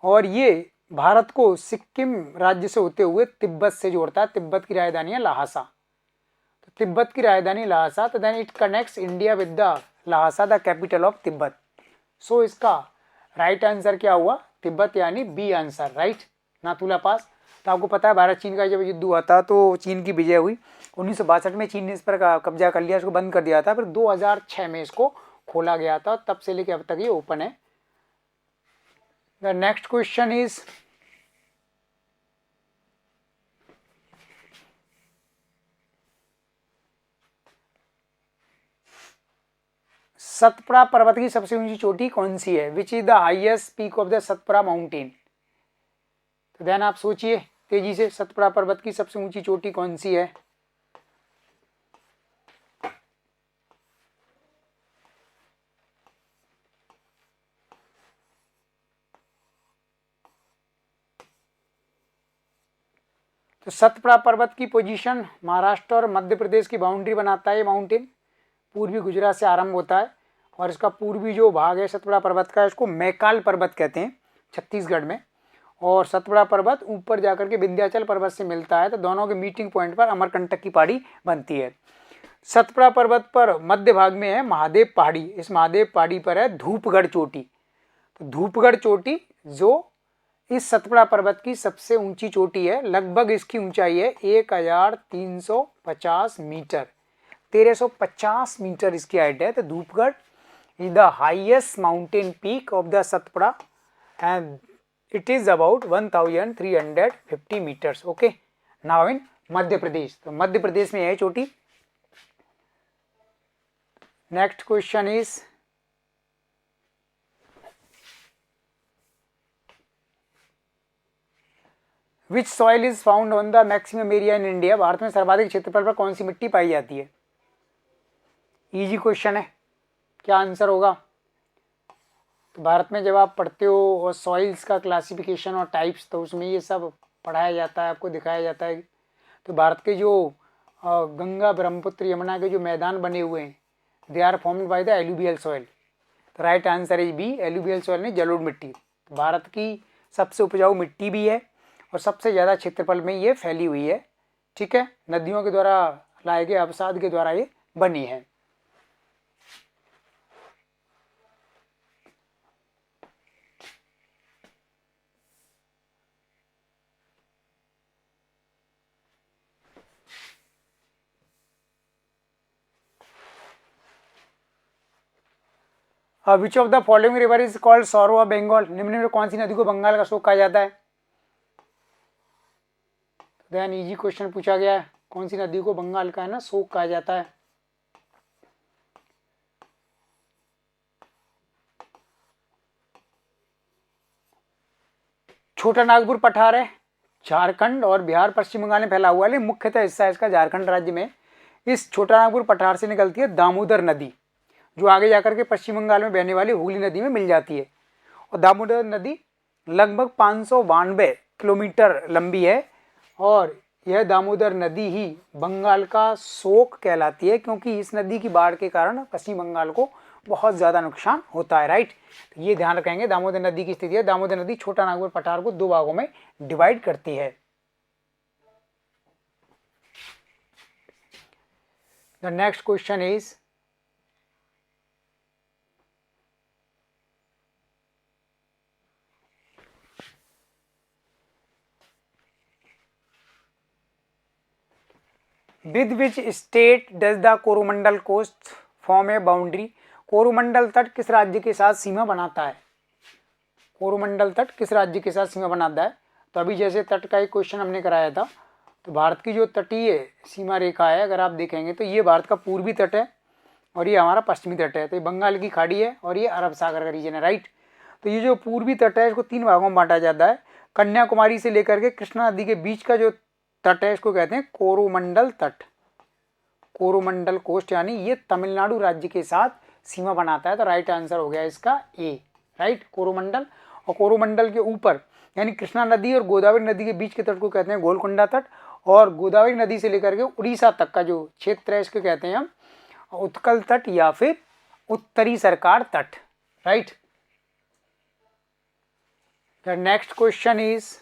और ये भारत को सिक्किम राज्य से होते हुए तिब्बत से जोड़ता है। तिब्बत की राजधानी है लहासा, तो तिब्बत की राजधानी लहासा। तो then it connects India with the Lhasa the capital of Tibet. So इसका राइट आंसर क्या हुआ, तिब्बत, यानी B answer, right, Nathula pass. तो आपको पता है भारत चीन का जब युद्ध हुआ था तो चीन की विजय हुई। 1962 में चीन ने इस पर कब्जा कर लिया, इसको बंद कर दिया था। फिर 2006 में इसको खोला गया था, तब से लेकर अब तक ये ओपन है। The next question is Satpura पर्वत की सबसे ऊंची चोटी कौन सी है? Which is the highest peak of the Satpura mountain? तो ध्यान आप सोचिए तेजी से, सतपुड़ा पर्वत की सबसे ऊंची चोटी कौन सी है? तो सतपुड़ा पर्वत की पोजीशन महाराष्ट्र और मध्य प्रदेश की बाउंड्री बनाता है। ये माउंटेन पूर्वी गुजरात से आरंभ होता है और इसका पूर्वी जो भाग है सतपुड़ा पर्वत का, इसको मैकाल पर्वत कहते हैं छत्तीसगढ़ में। और सतपुड़ा पर्वत ऊपर जाकर के विंध्याचल पर्वत से मिलता है, तो दोनों के मीटिंग पॉइंट पर अमरकंटक की पहाड़ी बनती है। सतपुड़ा पर्वत पर मध्य भाग में है महादेव पहाड़ी। इस महादेव पहाड़ी पर है धूपगढ़ चोटी। तो धूपगढ़ चोटी जो इस सतपुड़ा पर्वत की सबसे ऊंची चोटी है, लगभग इसकी ऊंचाई है 1350 मीटर, 1350 मीटर इसकी हाइट है। तो Dhupgarh is the highest mountain peak of the Satpura and it is about 1350 metres. Okay, now in Madhya Pradesh, तो मध्य प्रदेश में है चोटी। Next question is which soil is found on the maximum area in India? Bharat में सर्वाधिक क्षेत्रफल पर कौन सी मिट्टी पाई जाती है? इजी क्वेश्चन है, क्या आंसर होगा? तो भारत में जब आप पढ़ते हो और सॉइल्स का क्लासिफिकेशन और टाइप्स, तो उसमें ये सब पढ़ाया जाता है, आपको दिखाया जाता है। तो भारत के जो गंगा ब्रह्मपुत्र यमुना के जो मैदान बने हुए हैं, they are formed by the alluvial soil. तो right answer is B, alluvial soil ने जलोढ़ मिट्टी। तो भारत की सबसे उपजाऊ मिट्टी भी है और सबसे ज़्यादा क्षेत्रफल में ये फैली हुई है। ठीक है, नदियों के द्वारा लाए गए अवसाद के द्वारा ये बनी है। Which of the following river is called sorrow of Bengal? निम्न में कौन सी नदी को बंगाल का शोक कहा जाता है? देन इजी क्वेश्चन पूछा गया है, कौन सी नदी को बंगाल का है ना शोक कहा जाता है? छोटा नागपुर पठार है, झारखंड और बिहार पश्चिम बंगाल में फैला हुआ है, मुख्यतः हिस्सा इसका झारखंड राज्य में। इस छोटा नागपुर पठार से निकलती है दामोदर नदी, जो आगे जाकर के पश्चिम बंगाल में बहने वाली हुगली नदी में मिल जाती है। और दामोदर नदी लगभग 592 किलोमीटर लंबी है और यह दामोदर नदी ही बंगाल का शोक कहलाती है, क्योंकि इस नदी की बाढ़ के कारण पश्चिम बंगाल को बहुत ज़्यादा नुकसान होता है। राइट, तो ये ध्यान रखेंगे दामोदर नदी की स्थिति है। दामोदर नदी छोटा नागपुर पठार को दो भागों में डिवाइड करती है। The next question is with which state does the Coromandel coast form a boundary? Coromandel तट किस राज्य के साथ सीमा बनाता है? कोरोमंडल तट किस राज्य के साथ सीमा बनाता है? तो अभी जैसे तट का एक क्वेश्चन हमने कराया था, तो भारत की जो तटीय सीमा रेखा है, अगर आप देखेंगे तो ये भारत का पूर्वी तट है और ये हमारा पश्चिमी तट है। तो ये बंगाल की खाड़ी है और ये अरब सागर का रीजन है। राइट, तो ये जो पूर्वी तट है इसको तीन भागों में बांटा जाता है। कन्याकुमारी से लेकर के कृष्णा नदी के बीच का जो तट है इसको कहते हैं कोरोमंडल तट, कोरोमंडल कोस्ट, यानी ये तमिलनाडु राज्य के साथ सीमा बनाता है। तो राइट आंसर हो गया इसका ए। राइट, कोरोमंडल। और कोरोमंडल के ऊपर यानी कृष्णा नदी और गोदावरी नदी के बीच के तट को कहते हैं गोलकुंडा तट, और गोदावरी नदी से लेकर के उड़ीसा तक का जो क्षेत्र है इसको कहते हैं हम उत्कल तट या फिर उत्तरी सरकार तट। Right, the next question is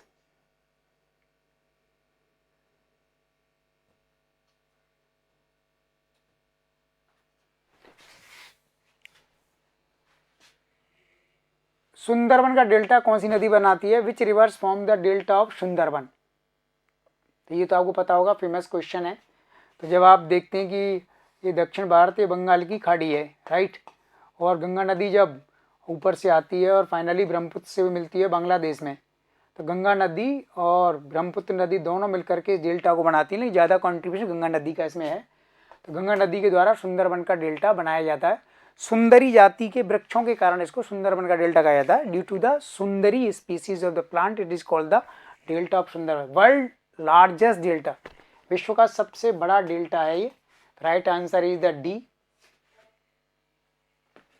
Sundarban का डेल्टा कौन सी नदी बनाती है? Which rivers form the delta of Sundarban? तो ये तो आपको पता होगा, फेमस क्वेश्चन है। तो जब आप देखते हैं कि ये दक्षिण भारत ये बंगाल की खाड़ी है, राइट, और गंगा नदी जब ऊपर से आती है और फाइनली ब्रह्मपुत्र से भी मिलती है बांग्लादेश में, तो गंगा नदी और ब्रह्मपुत्र नदी दोनों मिलकर के इस डेल्टा को बनाती है। लेकिन ज़्यादा कॉन्ट्रीब्यूशन गंगा नदी का इसमें है। तो गंगा नदी के द्वारा सुंदरबन का डेल्टा बनाया जाता है। सुंदरी जाति के वृक्षों के कारण इसको सुंदरबन का डेल्टा कहा जाता है। Due to the sundari species of the plant it is called the delta of Sundarban. World largest delta, विश्व का सबसे बड़ा डेल्टा है ये। Right answer is the D.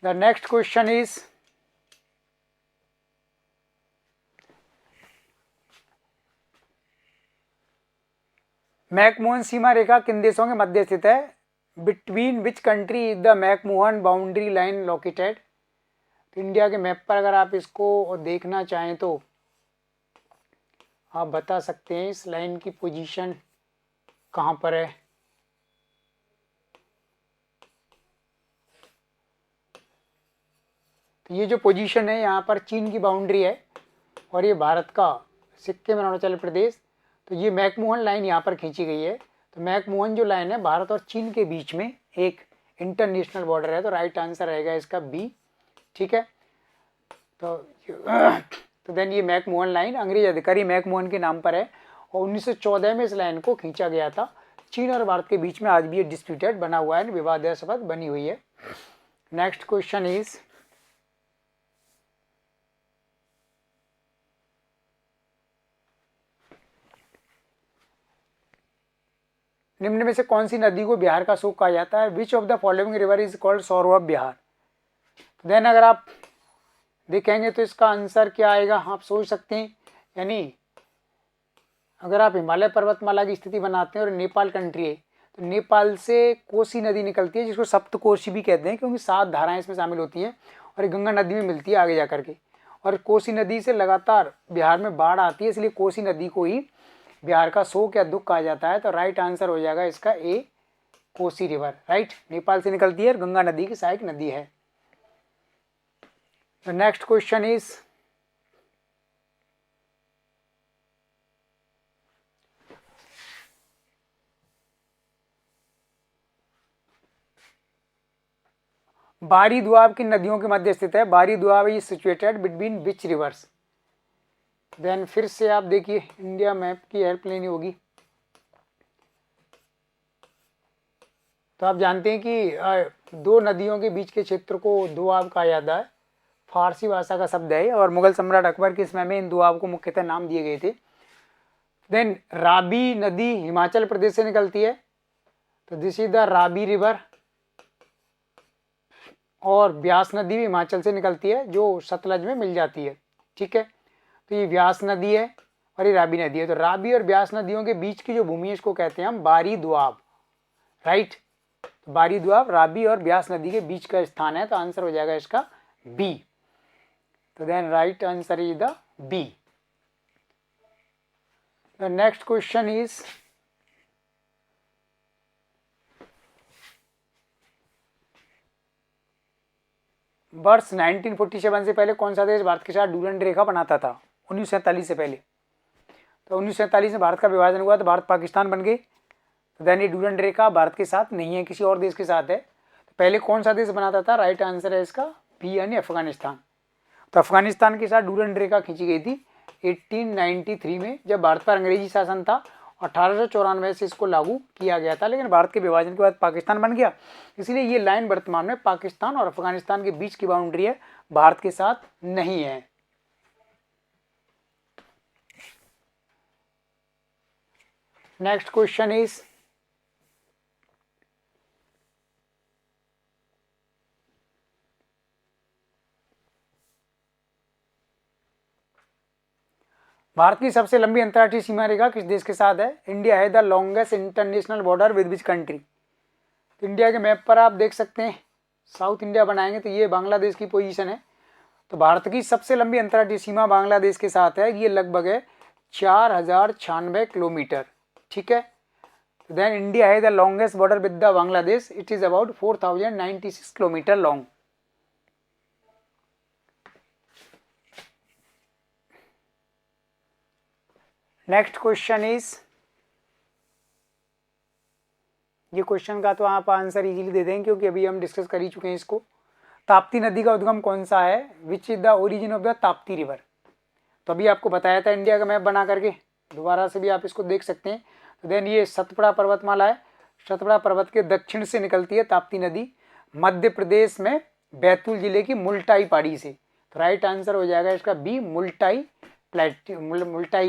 The next question is McMahon सीमा रेखा किन देशों के मध्य स्थित है? Between which country is the McMahon boundary line located? तो इंडिया के मैप पर अगर आप इसको देखना चाहें तो आप बता सकते हैं इस लाइन की पोजीशन कहाँ पर है। तो ये जो पोजीशन है यहाँ पर चीन की बाउंड्री है और ये भारत का सिक्किम और अरुणाचल प्रदेश। तो ये मैकमोहन लाइन यहाँ पर खींची गई है। तो मैकमोहन जो लाइन है भारत और चीन के बीच में एक इंटरनेशनल बॉर्डर है। तो राइट आंसर रहेगा इसका बी। ठीक है, तो देन ये मैकमोहन लाइन अंग्रेज अधिकारी मैकमोहन के नाम पर है और 1914 में इस लाइन को खींचा गया था। चीन और भारत के बीच में आज भी ये डिस्प्यूटेड बना हुआ है, विवादास्पद बनी हुई है। नेक्स्ट क्वेश्चन इज निम्न में से कौन सी नदी को बिहार का शोक कहा जाता है? Which of the following river is called sorrow of Bihar? Then अगर आप देखेंगे तो इसका आंसर क्या आएगा आप सोच सकते हैं। यानी अगर आप हिमालय पर्वतमाला की स्थिति बनाते हैं और नेपाल कंट्री है तो नेपाल से कोसी नदी निकलती है जिसको सप्तकोशी भी कहते हैं क्योंकि 7 धाराएं इसमें शामिल होती हैं और गंगा नदी में मिलती है आगे जा करके। और कोसी नदी से लगातार बिहार में बाढ़ आती है, इसलिए कोसी नदी को ही बिहार का शोक या दुख कहा जाता है। तो राइट आंसर हो जाएगा इसका ए, कोसी रिवर। राइट, नेपाल से निकलती है और गंगा नदी की सहायक नदी है। द नेक्स्ट क्वेश्चन इज बारी दुआब किन नदियों के मध्य स्थित है? Bari Doab is situated between which rivers? Then फिर से आप देखिए इंडिया मैप की हेल्प लेनी होगी। तो आप जानते हैं कि 2 नदियों के बीच के क्षेत्र को दोआब कहा जाता है, फारसी भाषा का शब्द है और मुगल सम्राट अकबर के समय में इन दोआब को मुख्यतः नाम दिए गए थे। देन राबी नदी हिमाचल प्रदेश से निकलती है, तो this is the Ravi river. और ब्यास नदी भी हिमाचल से निकलती है जो सतलज में मिल जाती है। ठीक है, तो ये व्यास नदी है और ये राबी नदी है। तो राबी और ब्यास नदियों के बीच की जो भूमि है इसको कहते हैं हम बारी दुआब। राइट, तो बारी दुआब राबी और ब्यास नदी के बीच का स्थान है। तो आंसर हो जाएगा इसका बी। तो then right answer is the B. The next question is वर्ष 1947 से पहले कौन सा देश भारत के साथ डूरंड रेखा बनाता था? 1947 से पहले। तो 1947 में भारत का विभाजन हुआ तो भारत पाकिस्तान बन गई। तो देन ये डूरंड रेखा भारत के साथ नहीं है, किसी और देश के साथ है। तो पहले कौन सा देश बनाता था? राइट आंसर है इसका बी यानी अफगानिस्तान। तो अफगानिस्तान के साथ डूरंड रेखा खींची गई थी 1893 में जब भारत पर अंग्रेजी शासन था। 1894 से इसको लागू किया गया था, लेकिन भारत के विभाजन के बाद पाकिस्तान बन गया, इसलिए ये लाइन वर्तमान में पाकिस्तान और अफगानिस्तान के बीच की बाउंड्री है, भारत के साथ नहीं है। नेक्स्ट क्वेश्चन इज भारत की सबसे लंबी अंतर्राष्ट्रीय सीमा रेखा किस देश के साथ है? इंडिया है the longest international border with which country? तो इंडिया के मैप पर आप देख सकते हैं, साउथ इंडिया बनाएंगे तो ये बांग्लादेश की पोजीशन है। तो भारत की सबसे लंबी अंतर्राष्ट्रीय सीमा बांग्लादेश के साथ है, ये लगभग है 4096 किलोमीटर। ठीक है, देन इंडिया है the longest border with the Bangladesh, it is about 4096 kilometre long. Next question is, ये क्वेश्चन का तो आप आंसर इजीली दे देंगे क्योंकि अभी हम डिस्कस कर ही चुके हैं इसको। ताप्ती नदी का उद्गम कौन सा है? Which is the origin of the Tapti river? तो अभी आपको बताया था इंडिया का मैप बना करके, दोबारा से भी आप इसको देख सकते हैं। तो देन ये सतपुड़ा पर्वतमाला है, सतपुड़ा पर्वत के दक्षिण से निकलती है ताप्ती नदी, मध्य प्रदेश में बैतूल जिले की मुल्टाई पहाड़ी से। तो राइट आंसर हो जाएगा इसका बी, मुल्टाई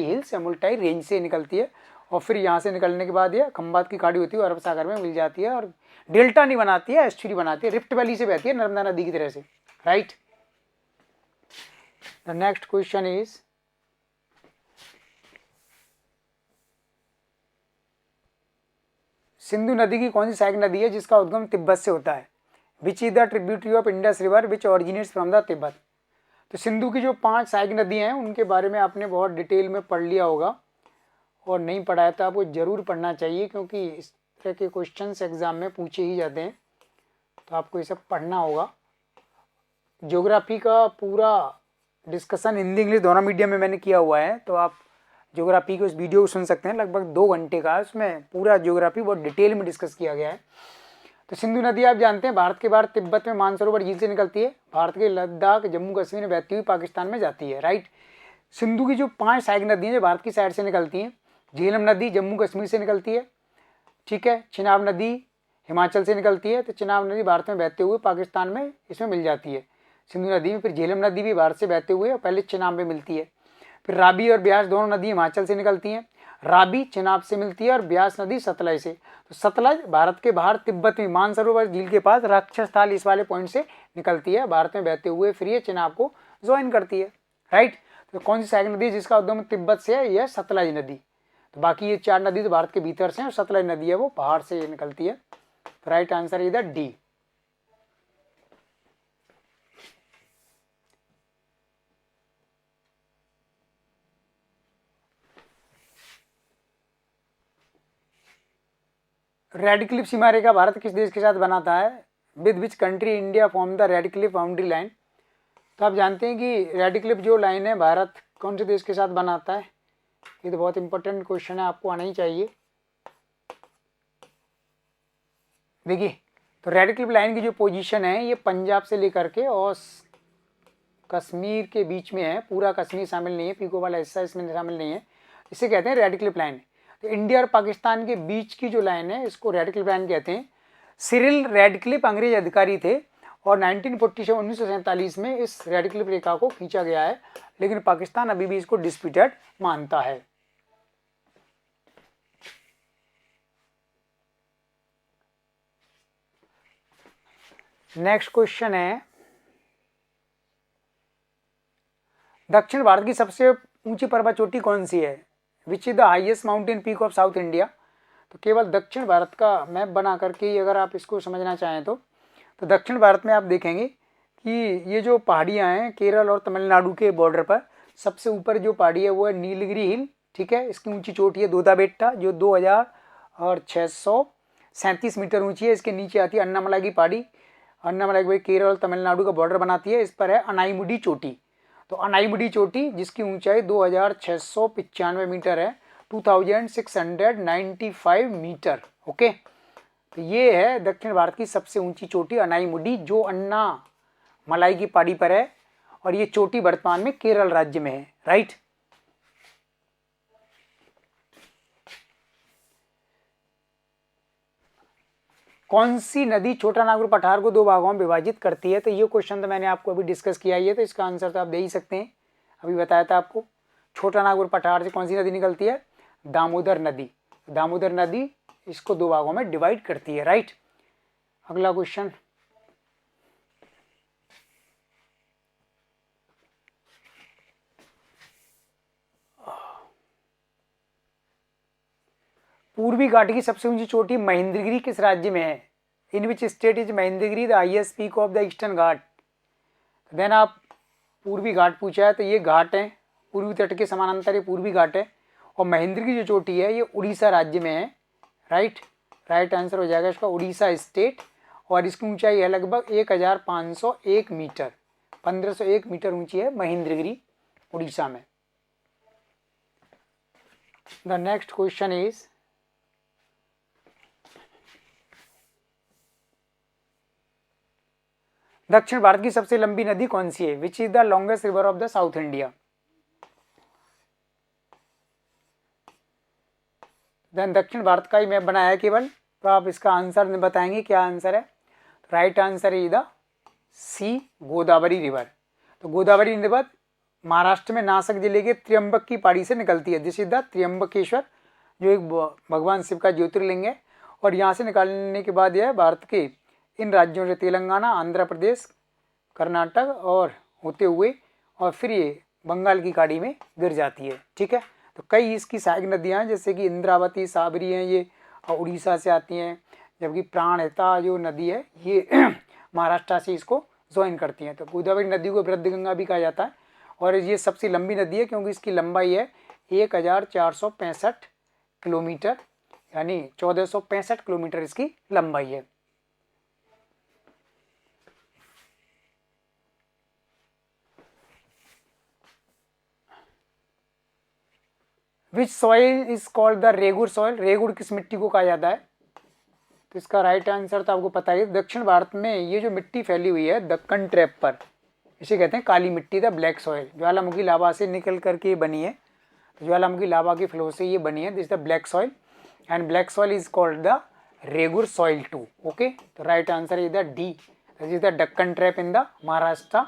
हिल्स या मुल्टाई रेंज से निकलती है। और फिर यहाँ से निकलने के बाद ये खंबात की खाड़ी होती है, अरब सागर में मिल जाती है और डेल्टा नहीं बनाती है, एस्चुरी बनाती है, रिफ्ट वैली से बहती है नर्मदा नदी की तरह से। Right. The next question is, Sindhu नदी की कौन सी सहायक नदी है जिसका उद्गम तिब्बत से होता है? Which is the tributary of Indus river which originates from the Tibet. तो सिंधु की जो 5 सहायक नदियां हैं उनके बारे में आपने बहुत डिटेल में पढ़ लिया होगा, और नहीं पढ़ा है तो आपको जरूर पढ़ना चाहिए, क्योंकि इस तरह के क्वेश्चंस एग्जाम में पूछे ही जाते हैं, तो आपको ये सब पढ़ना होगा। ज्योग्राफी का पूरा डिस्कशन हिंदी इंग्लिश दोनों मीडियम में मैंने किया हुआ है, तो आप ज्योग्राफी के उस वीडियो को सुन सकते हैं, लगभग 2 घंटे का। उसमें पूरा ज्योग्राफी बहुत डिटेल में डिस्कस किया गया है। तो सिंधु नदी आप जानते हैं भारत के बाहर तिब्बत में मानसरोवर झील से निकलती है, भारत के लद्दाख जम्मू कश्मीर में बहती हुई पाकिस्तान में जाती है। राइट। सिंधु की जो 5 सहायक नदियाँ जो भारत की साइड से निकलती हैं, झेलम नदी जम्मू कश्मीर से निकलती है, ठीक है। चिनाब नदी हिमाचल से निकलती है, तो चिनाब नदी भारत में बहते हुए पाकिस्तान में इसमें मिल जाती है सिंधु नदी में। फिर झेलम नदी भी भारत से बहते हुए पहले चिनाब में मिलती है। फिर राबी और ब्यास दोनों नदी हिमाचल से निकलती हैं, राबी चिनाब से मिलती है और ब्यास नदी सतलज से। तो सतलज भारत के बाहर तिब्बत में मानसरोवर झील के पास राक्षस ताल इस वाले पॉइंट से निकलती है भारत में बहते हुए, फिर ये चिनाब को ज्वाइन करती है। राइट। तो कौन सी सहायक नदी जिसका उद्गम तिब्बत से है? यह सतलज नदी। तो बाकी ये 4 नदी तो भारत के भीतर से हैं, और सतलज नदी है वो बाहर से निकलती है। तो राइट आंसर इधर डी। रेड क्लिफ सीमा रेखा भारत किस देश के साथ बनाता है? With which country India form the red Cliff boundary line. तो आप जानते हैं कि रेड क्लिफ जो लाइन है भारत कौन से देश के साथ बनाता है? ये तो बहुत इंपॉर्टेंट क्वेश्चन है, आपको आना ही चाहिए। देखिए, तो रेड क्लिफ लाइन की जो पोजीशन है ये पंजाब से लेकर के और कश्मीर के बीच में है। पूरा कश्मीर शामिल नहीं है, पीको वाला हिस्सा इसमें शामिल नहीं है, इसे कहते हैं रेड क्लिफ लाइन। तो इंडिया और पाकिस्तान के बीच की जो लाइन है इसको रेड क्लिफ लाइन कहते हैं। सिरिल रेड क्लिफ अंग्रेज अधिकारी थे और 1947 में इस रेड क्लिफ रेखा को खींचा गया है, लेकिन पाकिस्तान अभी भी इसको डिस्प्यूटेड मानता है। नेक्स्ट क्वेश्चन है, दक्षिण भारत की सबसे ऊंची पर्वत चोटी कौन सी है? Which is the highest mountain peak of south India. तो केवल दक्षिण भारत का मैप बना करके ही अगर आप इसको समझना चाहें तो दक्षिण भारत में आप देखेंगे कि ये जो पहाड़ियाँ हैं केरल और तमिलनाडु के बॉर्डर पर, सबसे ऊपर जो पहाड़ी है वो है नीलगिरी हिल, ठीक है। इसकी ऊंची चोटी है दोदा बेट्टा जो 2637 मीटर ऊंची है। इसके नीचे आती है अन्नामलाई की पहाड़ी, अन्नामलाई की केरल और तमिलनाडु का बॉर्डर बनाती है। इस पर है अनाईमुडी चोटी। तो अनाईमुडी चोटी जिसकी ऊंचाई 2695 मीटर है, 2695 मीटर। ओके, तो ये है दक्षिण भारत की सबसे ऊंची चोटी अनाईमुडी, जो अन्ना मलाई की पहाड़ी पर है, और ये चोटी वर्तमान में केरल राज्य में है। राइट। कौन सी नदी छोटा नागपुर पठार को 2 भागों में विभाजित करती है? तो ये क्वेश्चन तो मैंने आपको अभी डिस्कस किया ही है, तो इसका आंसर तो आप दे ही सकते हैं, अभी बताया था आपको। छोटा नागपुर पठार से कौन सी नदी निकलती है? दामोदर नदी। दामोदर नदी इसको 2 भागों में डिवाइड करती है। राइट। अगला क्वेश्चन, पूर्वी घाट की सबसे ऊंची चोटी महेंद्रगिरी किस राज्य में है? In which state is Mahendragiri the highest peak of the eastern Ghat. Then आप पूर्वी घाट पूछा है, तो ये घाट है पूर्वी तट के समानांतर, ये पूर्वी घाट है, और महेंद्रगिरी जो चोटी है ये उड़ीसा राज्य में है। राइट। राइट आंसर हो जाएगा इसका उड़ीसा स्टेट, और इसकी ऊंचाई है लगभग 1501 मीटर, 1501 मीटर ऊंची है महेंद्रगिरी उड़ीसा में। द नेक्स्ट क्वेश्चन इज, दक्षिण भारत की सबसे लंबी नदी कौन सी है? Which is the longest river of the south India. Then दक्षिण भारत का ही मैप बनाया है केवल, तो आप इसका आंसर बताएंगे क्या आंसर है। Right answer is the C, Godavari river. तो गोदावरी रिवर महाराष्ट्र में नासिक जिले के त्र्यंबक की पहाड़ी से निकलती है। दिस इज द त्र्यंबकेश्वर, जो एक भगवान शिव का ज्योतिर्लिंग है। और यहाँ से निकालने के बाद यह भारत के इन राज्यों से तेलंगाना, आंध्र प्रदेश, कर्नाटक और होते हुए और फिर ये बंगाल की खाड़ी में गिर जाती है। ठीक है, तो कई इसकी सहायक नदियाँ हैं जैसे कि इंद्रावती, साबरी हैं, ये उड़ीसा से आती हैं, जबकि प्राणहिता जो नदी है ये महाराष्ट्र से इसको ज्वाइन करती हैं। तो गोदावरी नदी को वृद्ध गंगा भी कहा जाता है और ये सबसे लंबी नदी है क्योंकि इसकी लंबाई है 1465 किलोमीटर, यानी 1465 किलोमीटर इसकी लंबाई है। विच soil is called the regur soil? Regur किस मिट्टी को कहा जाता है? तो इसका राइट आंसर तो आपको पता है, दक्षिण भारत में ये जो मिट्टी फैली हुई है दक्कन ट्रैप पर, इसे कहते हैं काली मिट्टी, द ब्लैक सॉइल। ज्वालामुखी लावा से निकल करके बनी है, तो ज्वालामुखी लावा के फ्लो से ये बनी है, this the black soil and black soil is called the regur soil too. Okay, तो right answer is the D, this is the Deccan trap in the Maharashtra.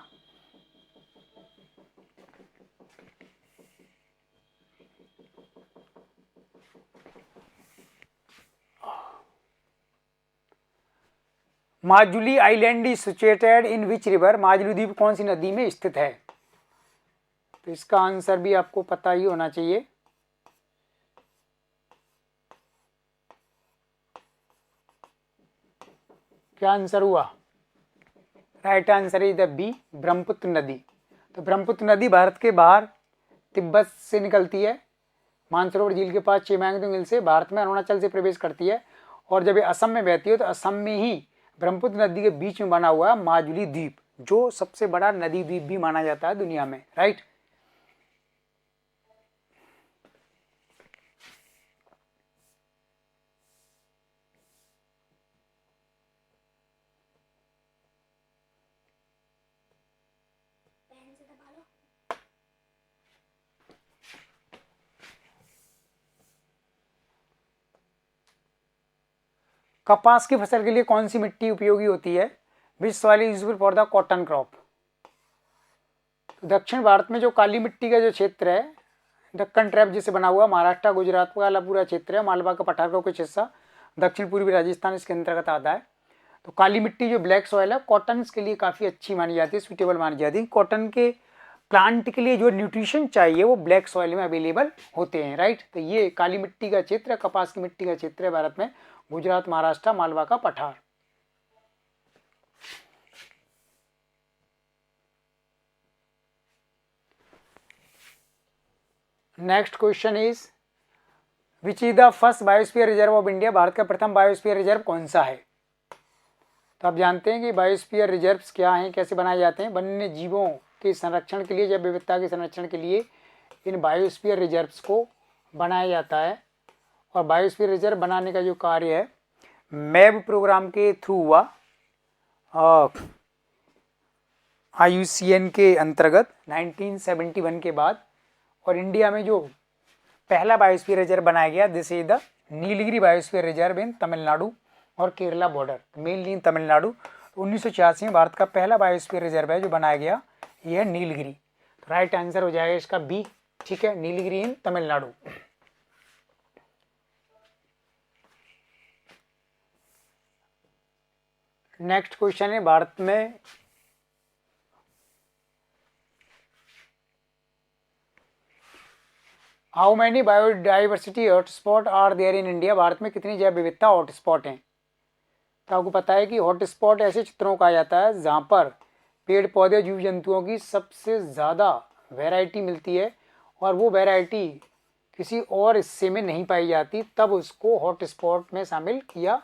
Majuli island is situated in which river? Majuli द्वीप कौन सी नदी में स्थित है? तो इसका आंसर भी आपको पता ही होना चाहिए। क्या आंसर हुआ? Right answer is the B, Brahmaputra नदी। तो ब्रह्मपुत्र नदी भारत के बाहर तिब्बत से निकलती है, मानसरोवर झील के पास चेमांगतुंग हिल से भारत में अरुणाचल से प्रवेश करती है और जब ये असम में बहती है तो असम में ही ब्रह्मपुत्र नदी के बीच में बना हुआ माजुली द्वीप, जो सबसे बड़ा नदी द्वीप भी माना जाता है दुनिया में। राइट, कपास की फसल के लिए कौन सी मिट्टी उपयोगी होती है? विच soil is useful for the cotton crop? तो दक्षिण भारत में जो काली मिट्टी का जो क्षेत्र है, दक्कन ट्रैप जिसे बना हुआ, महाराष्ट्र गुजरात वाला पूरा क्षेत्र है, मालवा का पठार का कुछ हिस्सा, दक्षिण पूर्वी राजस्थान इसके अंतर्गत आता है। तो काली मिट्टी जो ब्लैक सॉइल है कॉटन के लिए काफ़ी अच्छी मानी जाती है, सुटेबल मानी जाती है। कॉटन के प्लांट के लिए जो न्यूट्रिशन चाहिए वो ब्लैक सॉइल में अवेलेबल होते हैं। राइट, तो ये काली मिट्टी का क्षेत्र, कपास की मिट्टी का क्षेत्र है भारत में, गुजरात, महाराष्ट्र, मालवा का पठार। Next question is which is the first biosphere reserve of India? Bharat का प्रथम बायोस्फीयर रिजर्व कौन सा है? तो आप जानते हैं कि बायोस्फीयर रिजर्व्स क्या हैं, कैसे बनाए जाते हैं। वन्य जीवों के संरक्षण के लिए, जैव विविधता के संरक्षण के लिए इन बायोस्फीयर रिजर्व्स को बनाया जाता है। और बायोस्फीयर रिजर्व बनाने का जो कार्य है मैब प्रोग्राम के थ्रू हुआ, IUCN के अंतर्गत 1971 के बाद। और इंडिया में जो पहला बायोस्फीयर रिजर्व बनाया गया, this is the Nilgiri biosphere reserve in Tamil Nadu और Kerala border, mainly in Tamil Nadu. 1986 में भारत का पहला बायोस्फीयर रिजर्व है जो बनाया गया, यह है नीलगिरी। तो राइट आंसर हो जाएगा इसका बी। ठीक है, Nilgiri in Tamil Nadu. Next question है भारत में how many biodiversity hotspot are there in India? Bharat में कितनी जैव विविधता हॉटस्पॉट हैं? तो आपको पता है कि हॉटस्पॉट ऐसे क्षेत्रों को कहा जाता है जहाँ पर पेड़ पौधे जीव जंतुओं की सबसे ज़्यादा वैरायटी मिलती है और वो वैरायटी किसी और हिस्से में नहीं पाई जाती, तब उसको हॉटस्पॉट में शामिल किया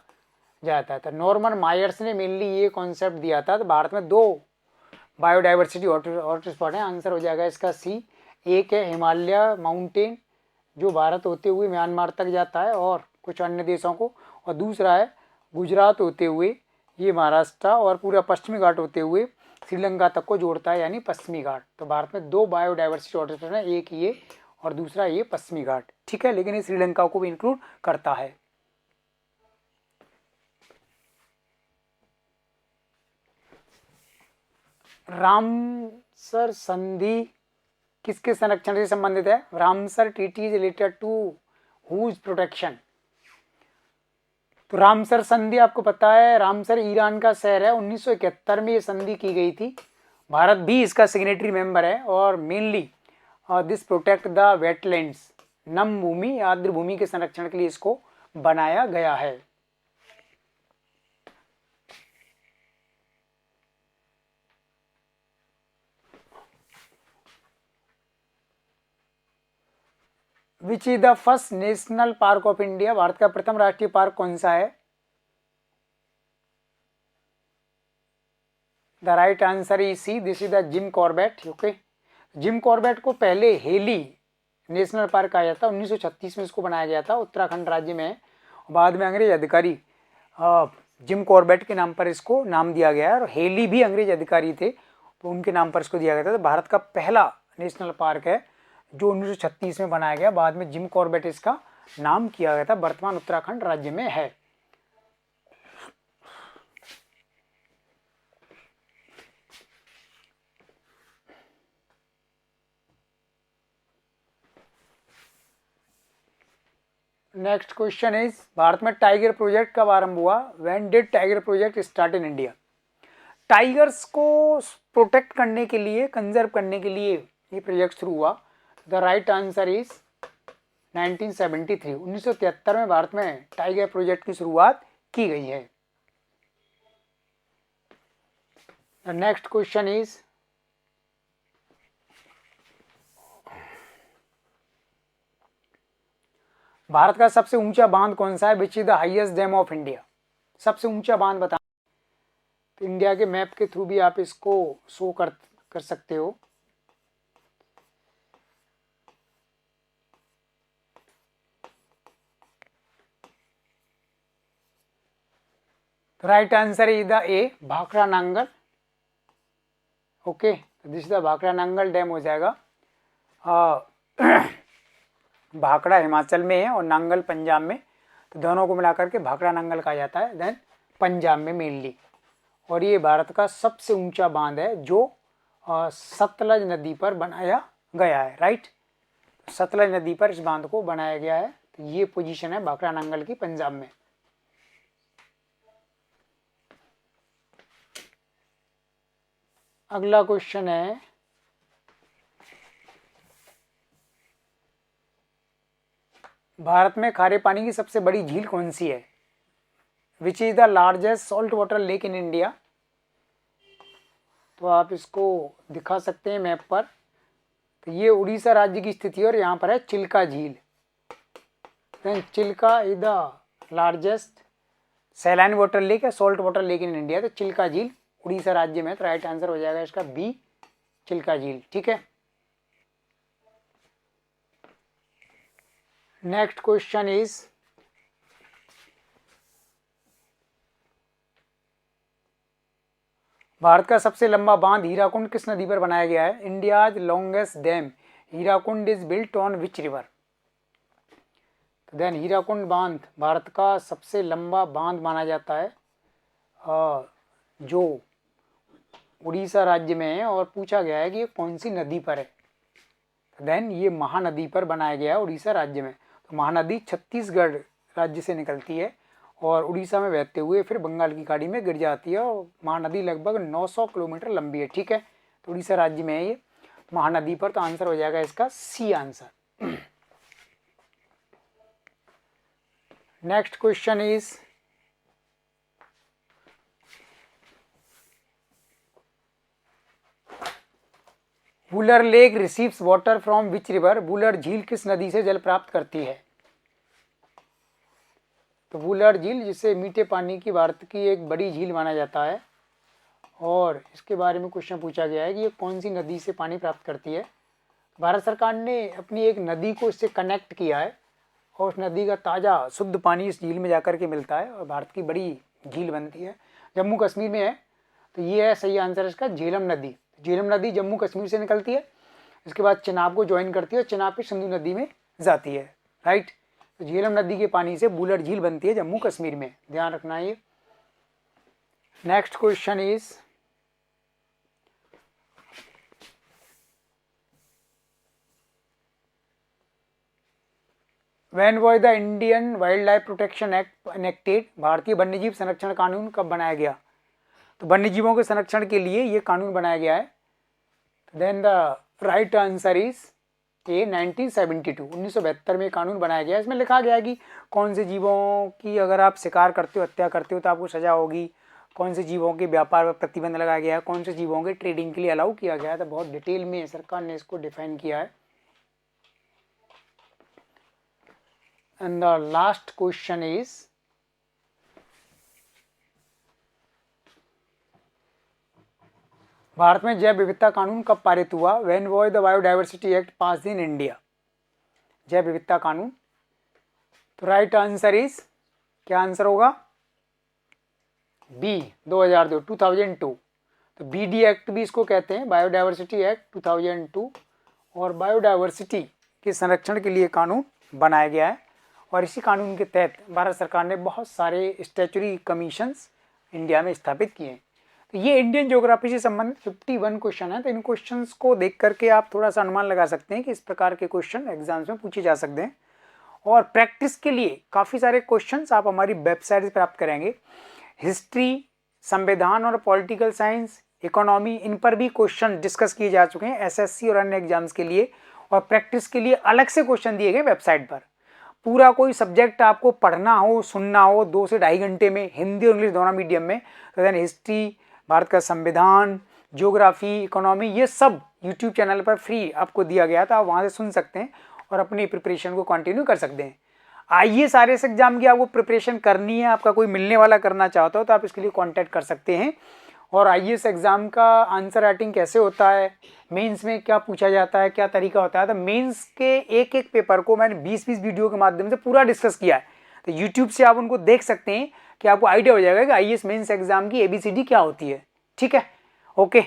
जाता है। तो नॉर्मन मायर्स ने मेनली ये कॉन्सेप्ट दिया था। तो भारत में 2 बायोडाइवर्सिटी हॉटस्पॉट हैं, आंसर हो जाएगा इसका सी। एक है हिमालय माउंटेन जो भारत होते हुए म्यांमार तक जाता है और कुछ अन्य देशों को, और दूसरा है गुजरात होते हुए ये महाराष्ट्र और पूरा पश्चिमी घाट होते हुए श्रीलंका तक को जोड़ता है, यानी पश्चिमी घाट। तो भारत में 2 बायोडाइवर्सिटी हॉटस्पॉट हैं, एक ये और दूसरा ये पश्चिमी घाट। ठीक है, लेकिन ये श्रीलंका को भी इंक्लूड करता है। रामसर संधि किसके संरक्षण से संबंधित है? Ramsar treaty is related to whose protection? तो रामसर संधि आपको पता है, रामसर ईरान का शहर है, 1971 में ये संधि की गई थी। भारत भी इसका सिग्नेटरी मेंबर है और mainly this protect the wetlands, नम भूमि आर्द्र भूमि के संरक्षण के लिए इसको बनाया गया है। Which is the first national park of India? Bharat का प्रथम राष्ट्रीय पार्क कौन सा है? The right answer is C, this is the Jim Corbett. Okay, Jim Corbett को पहले हेली नेशनल पार्क कहा जाता, 1936 में इसको बनाया गया था, उत्तराखंड राज्य में। बाद में अंग्रेज अधिकारी जिम कॉर्बेट के नाम पर इसको नाम दिया गया है, और हेली भी अंग्रेज अधिकारी थे तो उनके नाम पर इसको दिया गया था। तो भारत का पहला नेशनल पार्क है जो 1936 में बनाया गया, बाद में जिम कॉर्बेट इसका नाम किया गया था, वर्तमान उत्तराखंड राज्य में है। नेक्स्ट क्वेश्चन इज, भारत में टाइगर प्रोजेक्ट कब आरंभ हुआ? When did tiger project start in India? Tigers को प्रोटेक्ट करने के लिए, कंजर्व करने के लिए ये प्रोजेक्ट शुरू हुआ। द राइट आंसर इज 1973, 1973 में भारत में टाइगर प्रोजेक्ट की शुरुआत की गई है। The next question is, Bharat का सबसे ऊंचा बांध कौन सा है? Which is the highest dam of India? सबसे ऊंचा बांध बता। तो इंडिया के मैप के थ्रू भी आप इसको शो कर सकते हो। Right answer is the A, Bhakra Nangal. Okay, this the Bhakra Nangal dam हो जाएगा। भाखड़ा हिमाचल में है और नांगल पंजाब में, तो दोनों को मिलाकर के भाखड़ा नांगल कहा जाता है, देन पंजाब में मेनली। और ये भारत का सबसे ऊंचा बांध है जो सतलज नदी पर बनाया गया है। राइट, सतलज नदी पर इस बांध को बनाया गया है। तो ये पोजीशन है भाखड़ा नांगल की पंजाब में। अगला क्वेश्चन है, भारत में खारे पानी की सबसे बड़ी झील कौन सी है? Which is the largest salt water lake in India? तो आप इसको दिखा सकते हैं मैप पर। तो ये उड़ीसा राज्य की स्थिति है और यहाँ पर है चिल्का झील। Chilka is the largest saline water lake है, salt water lake in India. तो चिल्का झील उड़ीसा राज्य में, तो राइट आंसर हो जाएगा इसका बी, चिल्का झील। ठीक है, नेक्स्ट क्वेश्चन इज, भारत का सबसे लंबा बांध हीराकुंड किस नदी पर बनाया गया है? India's longest dam Hirakud is built on which river? Then Hirakud बांध भारत का सबसे लंबा बांध माना जाता है जो उड़ीसा राज्य में है, और पूछा गया है कि ये कौन सी नदी पर है। देन ये महानदी पर बनाया गया है उड़ीसा राज्य में। तो महानदी छत्तीसगढ़ राज्य से निकलती है और उड़ीसा में बहते हुए फिर बंगाल की खाड़ी में गिर जाती है, और महानदी लगभग 900 किलोमीटर लंबी है। ठीक है, तो उड़ीसा राज्य में है ये महानदी पर। तो आंसर हो जाएगा इसका C answer. Next question is, Wular lake receives water from which river? Wular झील किस नदी से जल प्राप्त करती है? तो वुलर झील, जिसे मीठे पानी की भारत की एक बड़ी झील माना जाता है, और इसके बारे में क्वेश्चन पूछा गया है कि ये कौन सी नदी से पानी प्राप्त करती है। भारत सरकार ने अपनी एक नदी को इससे कनेक्ट किया है और उस नदी का ताज़ा शुद्ध पानी इस झील में जाकर के मिलता है और भारत की बड़ी झील बनती है, जम्मू कश्मीर में है। तो ये है सही आंसर इसका, झेलम नदी। झेलम नदी जम्मू कश्मीर से निकलती है, इसके बाद चिनाब को ज्वाइन करती है, चिनाब फिर सिंधु नदी में जाती है। राइट, तो झेलम नदी के पानी से वुलर झील बनती है जम्मू कश्मीर में, ध्यान रखना ये। Next question is, when was the Indian wild life protection act enacted, भारतीय वन्यजीव संरक्षण कानून कब बनाया गया? तो वन्यजीवों के संरक्षण के लिए ये कानून बनाया गया है। Then the right answer is A 1972, 1972 में कानून बनाया गया है। इसमें लिखा गया है कि कौन से जीवों की अगर आप शिकार करते हो, हत्या करते हो तो आपको सजा होगी, कौन से जीवों के व्यापार पर प्रतिबंध लगाया गया है, कौन से जीवों के ट्रेडिंग के लिए अलाउ किया गया है। तो बहुत डिटेल में सरकार ने इसको डिफाइन किया है। And the last question is Bharat में जैव विविधता कानून कब पारित हुआ? When was the biodiversity act pass in India? जैव विविधता कानून। तो राइट आंसर इज, क्या आंसर होगा? बी 2002, 2002। तो बीडी एक्ट भी इसको कहते हैं, बायोडाइवर्सिटी एक्ट 2002। और बायोडाइवर्सिटी के संरक्षण के लिए कानून बनाया गया है। और इसी कानून के तहत भारत सरकार ने बहुत सारे स्टैच्यूटरी कमीशंस इंडिया में स्थापित किए हैं। तो ये इंडियन ज्योग्राफी से संबंधित 51 क्वेश्चन है। तो इन क्वेश्चंस को देख करके आप थोड़ा सा अनुमान लगा सकते हैं कि इस प्रकार के क्वेश्चन एग्जाम्स में पूछे जा सकते हैं। और प्रैक्टिस के लिए काफ़ी सारे क्वेश्चंस आप हमारी वेबसाइट से प्राप्त करेंगे। हिस्ट्री, संविधान और पॉलिटिकल साइंस, इकोनॉमी, इन पर भी क्वेश्चन डिस्कस किए जा चुके हैं एसएससी और अन्य एग्जाम्स के लिए। और प्रैक्टिस के लिए अलग से क्वेश्चन दिए गए वेबसाइट पर। पूरा कोई सब्जेक्ट आपको पढ़ना हो, सुनना हो 2 से 2.5 घंटे में, हिंदी और इंग्लिश दोनों मीडियम में, तो देन हिस्ट्री, भारत का संविधान, ज्योग्राफी, इकोनॉमी, ये सब यूट्यूब चैनल पर फ्री आपको दिया गया था। आप वहाँ से सुन सकते हैं और अपनी प्रिपरेशन को कंटिन्यू कर सकते हैं। आईएएस आरएएस एग्जाम की आपको प्रिपरेशन करनी है, आपका कोई मिलने वाला करना चाहता हो तो आप इसके लिए कांटेक्ट कर सकते हैं। और आईएएस एग्जाम का आंसर राइटिंग कैसे होता है, मेंस में क्या पूछा जाता है, क्या तरीका होता है, तो मेंस के एक एक पेपर को मैंने 20-20 वीडियो के माध्यम से पूरा डिस्कस किया है। तो यूट्यूब से आप उनको देख सकते हैं कि आपको आइडिया हो जाएगा कि आईएएस मेंस एग्जाम की ABCD क्या होती है। ठीक है, ओके,